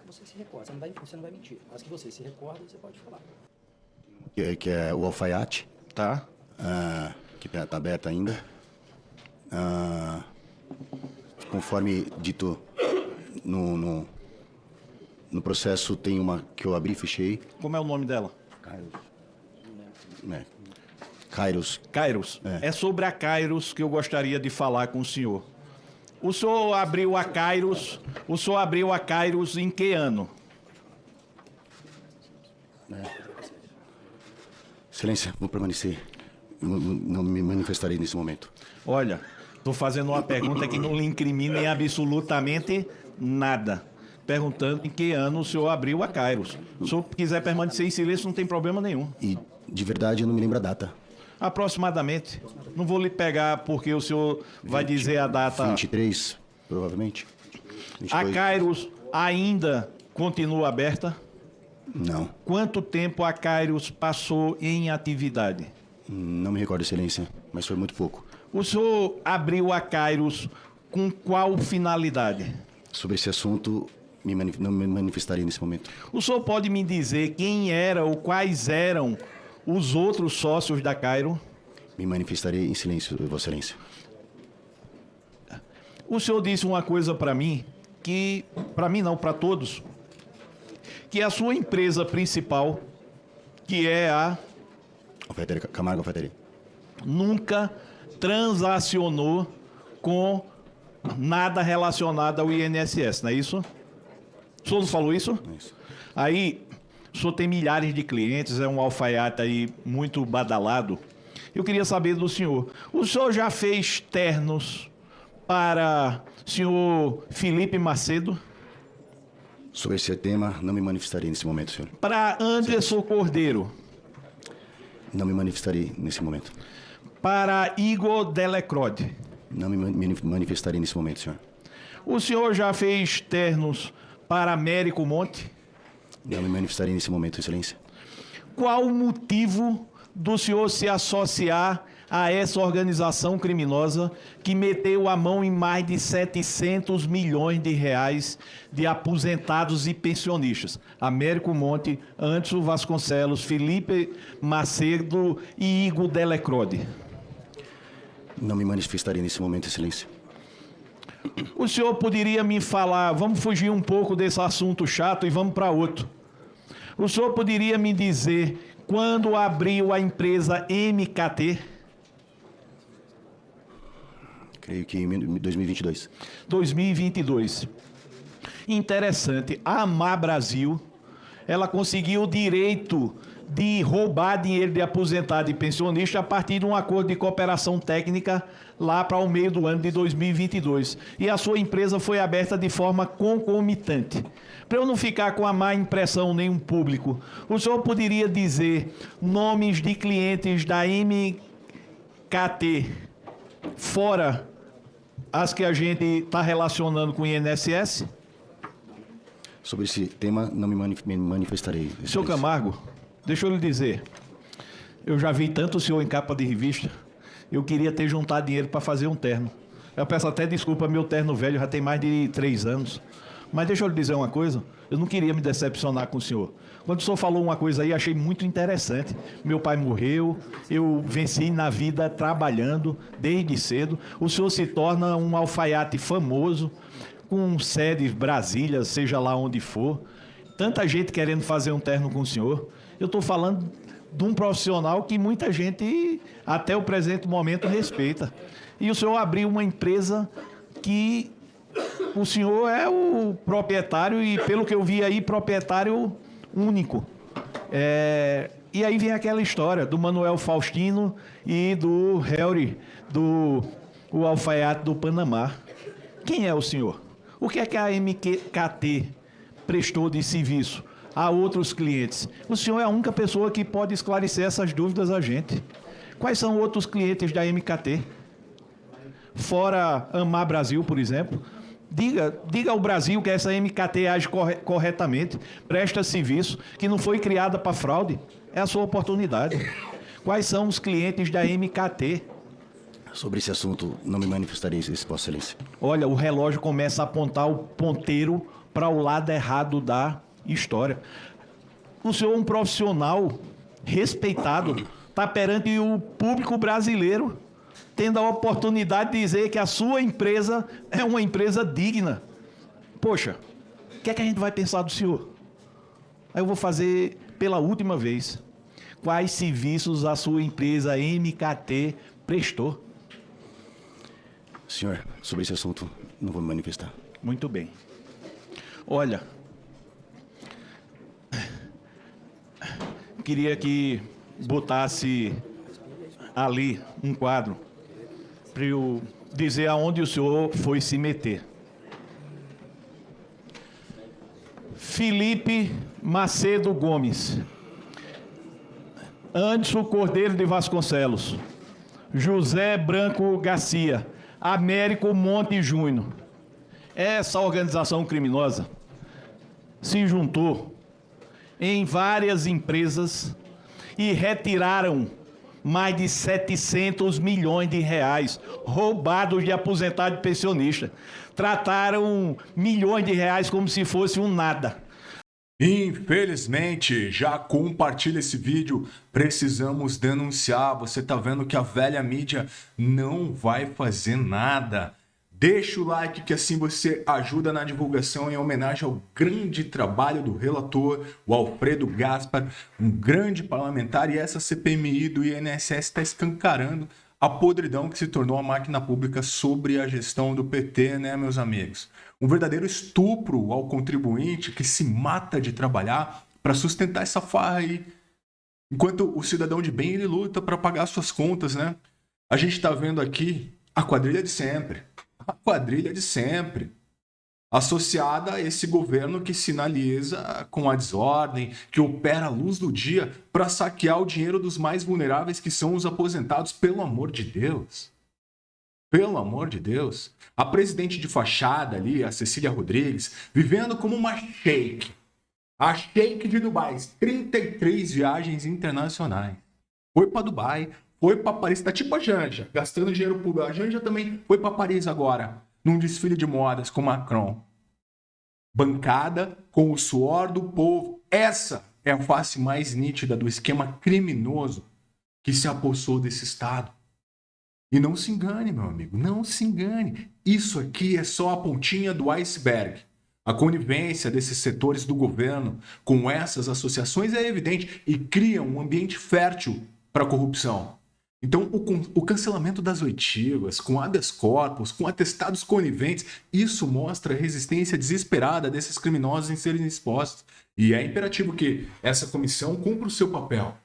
Você se recorda, você não vai mentir. Mas que você se recorda, você pode falar. Que é o alfaiate. Tá. Que está aberta ainda. Conforme dito no processo, tem uma que eu abri e fechei. Como é o nome dela? Kairos. É sobre a Kairos que eu gostaria de falar com o senhor. O senhor abriu a Kairos em que ano? Excelência, vou permanecer. Não me manifestarei nesse momento. Olha, estou fazendo uma pergunta que não lhe incrimina em absolutamente nada. Perguntando em que ano o senhor abriu a Kairos. Se o senhor quiser permanecer em silêncio, não tem problema nenhum. E, de verdade, eu não me lembro a data. Aproximadamente. Não vou lhe pegar porque o senhor vai dizer a data... 23, provavelmente. 22. A Kairos ainda continua aberta? Não. Quanto tempo a Kairos passou em atividade? Não me recordo, excelência, mas foi muito pouco. O senhor abriu a Kairos com qual finalidade? Sobre esse assunto, não me manifestarei nesse momento. O senhor pode me dizer quem era ou quais eram os outros sócios da Kairos? Me manifestarei em silêncio, Vossa Excelência. O senhor disse uma coisa para mim, que... Para mim não, para todos. Que a sua empresa principal, que é a... Camargo Alfaiataria. Nunca transacionou com nada relacionado ao INSS, não é isso? O senhor não falou isso? Isso. Aí, o senhor tem milhares de clientes, é um alfaiate aí muito badalado. Eu queria saber do senhor, o senhor já fez ternos para o senhor Felipe Macedo? Sobre esse tema, não me manifestarei nesse momento, senhor. Para Anderson Cordeiro? Não me manifestarei nesse momento. Para Igor Delecrode? Não me manifestarei nesse momento, senhor. O senhor já fez ternos para Américo Monte? Não me manifestarei nesse momento, excelência. Qual o motivo do senhor se associar a essa organização criminosa que meteu a mão em mais de 700 milhões de reais de aposentados e pensionistas? Américo Monte, Anderson Vasconcelos, Felipe Macedo e Igor Delecrode. Não me manifestarei nesse momento, excelência. O senhor poderia me falar, vamos fugir um pouco desse assunto chato e vamos para outro. O senhor poderia me dizer quando abriu a empresa MKT? Creio que em 2022. 2022. Interessante. A Amar Brasil, ela conseguiu o direito de roubar dinheiro de aposentado e pensionista a partir de um acordo de cooperação técnica lá para o meio do ano de 2022. E a sua empresa foi aberta de forma concomitante. Para eu não ficar com a má impressão nenhum público, o senhor poderia dizer nomes de clientes da MKT, fora as que a gente está relacionando com o INSS? Sobre esse tema, não me manifestarei. Senhor Camargo, deixa eu lhe dizer, eu já vi tanto o senhor em capa de revista, eu queria ter juntado dinheiro para fazer um terno. Eu peço até desculpa, meu terno velho já tem mais de 3 anos. Mas deixa eu lhe dizer uma coisa, eu não queria me decepcionar com o senhor. Quando o senhor falou uma coisa aí, achei muito interessante. Meu pai morreu, eu venci na vida trabalhando desde cedo. O senhor se torna um alfaiate famoso, com sede em Brasília, seja lá onde for. Tanta gente querendo fazer um terno com o senhor. Eu estou falando de um profissional que muita gente, até o presente momento, respeita. E o senhor abriu uma empresa que o senhor é o proprietário e, pelo que eu vi aí, proprietário único. E aí vem aquela história do Manuel Faustino e do Harry, o alfaiate do Panamá. Quem é o senhor? O que é que a MKT prestou de serviço a outros clientes? O senhor é a única pessoa que pode esclarecer essas dúvidas a gente. Quais são outros clientes da MKT? Fora Amar Brasil, por exemplo. Diga ao Brasil que essa MKT age corretamente, presta serviço, que não foi criada para fraude. É a sua oportunidade. Quais são os clientes da MKT? Sobre esse assunto, não me manifestarei, Vossa Excelência. Olha, o relógio começa a apontar o ponteiro para o lado errado da história. O senhor é um profissional respeitado, está perante o público brasileiro, tendo a oportunidade de dizer que a sua empresa é uma empresa digna. Poxa, o que é que a gente vai pensar do senhor? Aí eu vou fazer pela última vez. Quais serviços a sua empresa MKT prestou? Senhor, sobre esse assunto, não vou me manifestar. Muito bem. Olha, queria que botasse ali um quadro para eu dizer aonde o senhor foi se meter. Felipe Macedo Gomes, Anderson Cordeiro de Vasconcelos, José Branco Garcia, Américo Monte Júnior. Essa organização criminosa se juntou em várias empresas e retiraram mais de 700 milhões de reais roubados de aposentado e pensionista. Trataram milhões de reais como se fosse um nada. Infelizmente, já compartilha esse vídeo, precisamos denunciar. Você tá vendo que a velha mídia não vai fazer nada. Deixa o like que assim você ajuda na divulgação, em homenagem ao grande trabalho do relator, o Alfredo Gaspar, um grande parlamentar, e essa CPMI do INSS está escancarando a podridão que se tornou a máquina pública sobre a gestão do PT, né, meus amigos? Um verdadeiro estupro ao contribuinte que se mata de trabalhar para sustentar essa farra aí. Enquanto o cidadão de bem, ele luta para pagar suas contas, né? A gente está vendo aqui a quadrilha de sempre. A quadrilha de sempre. Associada a esse governo que sinaliza com a desordem, que opera à luz do dia para saquear o dinheiro dos mais vulneráveis, que são os aposentados, pelo amor de Deus. Pelo amor de Deus. A presidente de fachada ali, a Cecília Rodrigues, vivendo como uma sheik. A sheik de Dubai. 33 viagens internacionais. Foi para Dubai, foi para Paris. Tá tipo a Janja, gastando dinheiro público. A Janja também foi para Paris agora, num desfile de modas com Macron. Bancada com o suor do povo. Essa é a face mais nítida do esquema criminoso que se apossou desse Estado. E não se engane, meu amigo, não se engane. Isso aqui é só a pontinha do iceberg. A conivência desses setores do governo com essas associações é evidente e cria um ambiente fértil para a corrupção. Então, o cancelamento das oitivas, com habeas corpus, com atestados coniventes, isso mostra a resistência desesperada desses criminosos em serem expostos. E é imperativo que essa comissão cumpra o seu papel.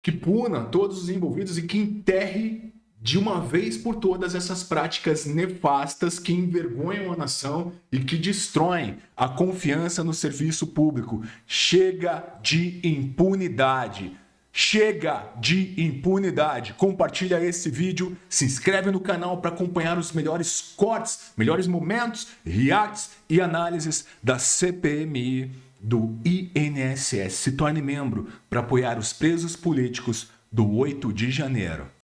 Que puna todos os envolvidos e que enterre de uma vez por todas essas práticas nefastas que envergonham a nação e que destroem a confiança no serviço público. Chega de impunidade. Chega de impunidade. Compartilha esse vídeo, se inscreve no canal para acompanhar os melhores cortes, melhores momentos, reacts e análises da CPMI do INSS. Se torne membro para apoiar os presos políticos do 8 de janeiro.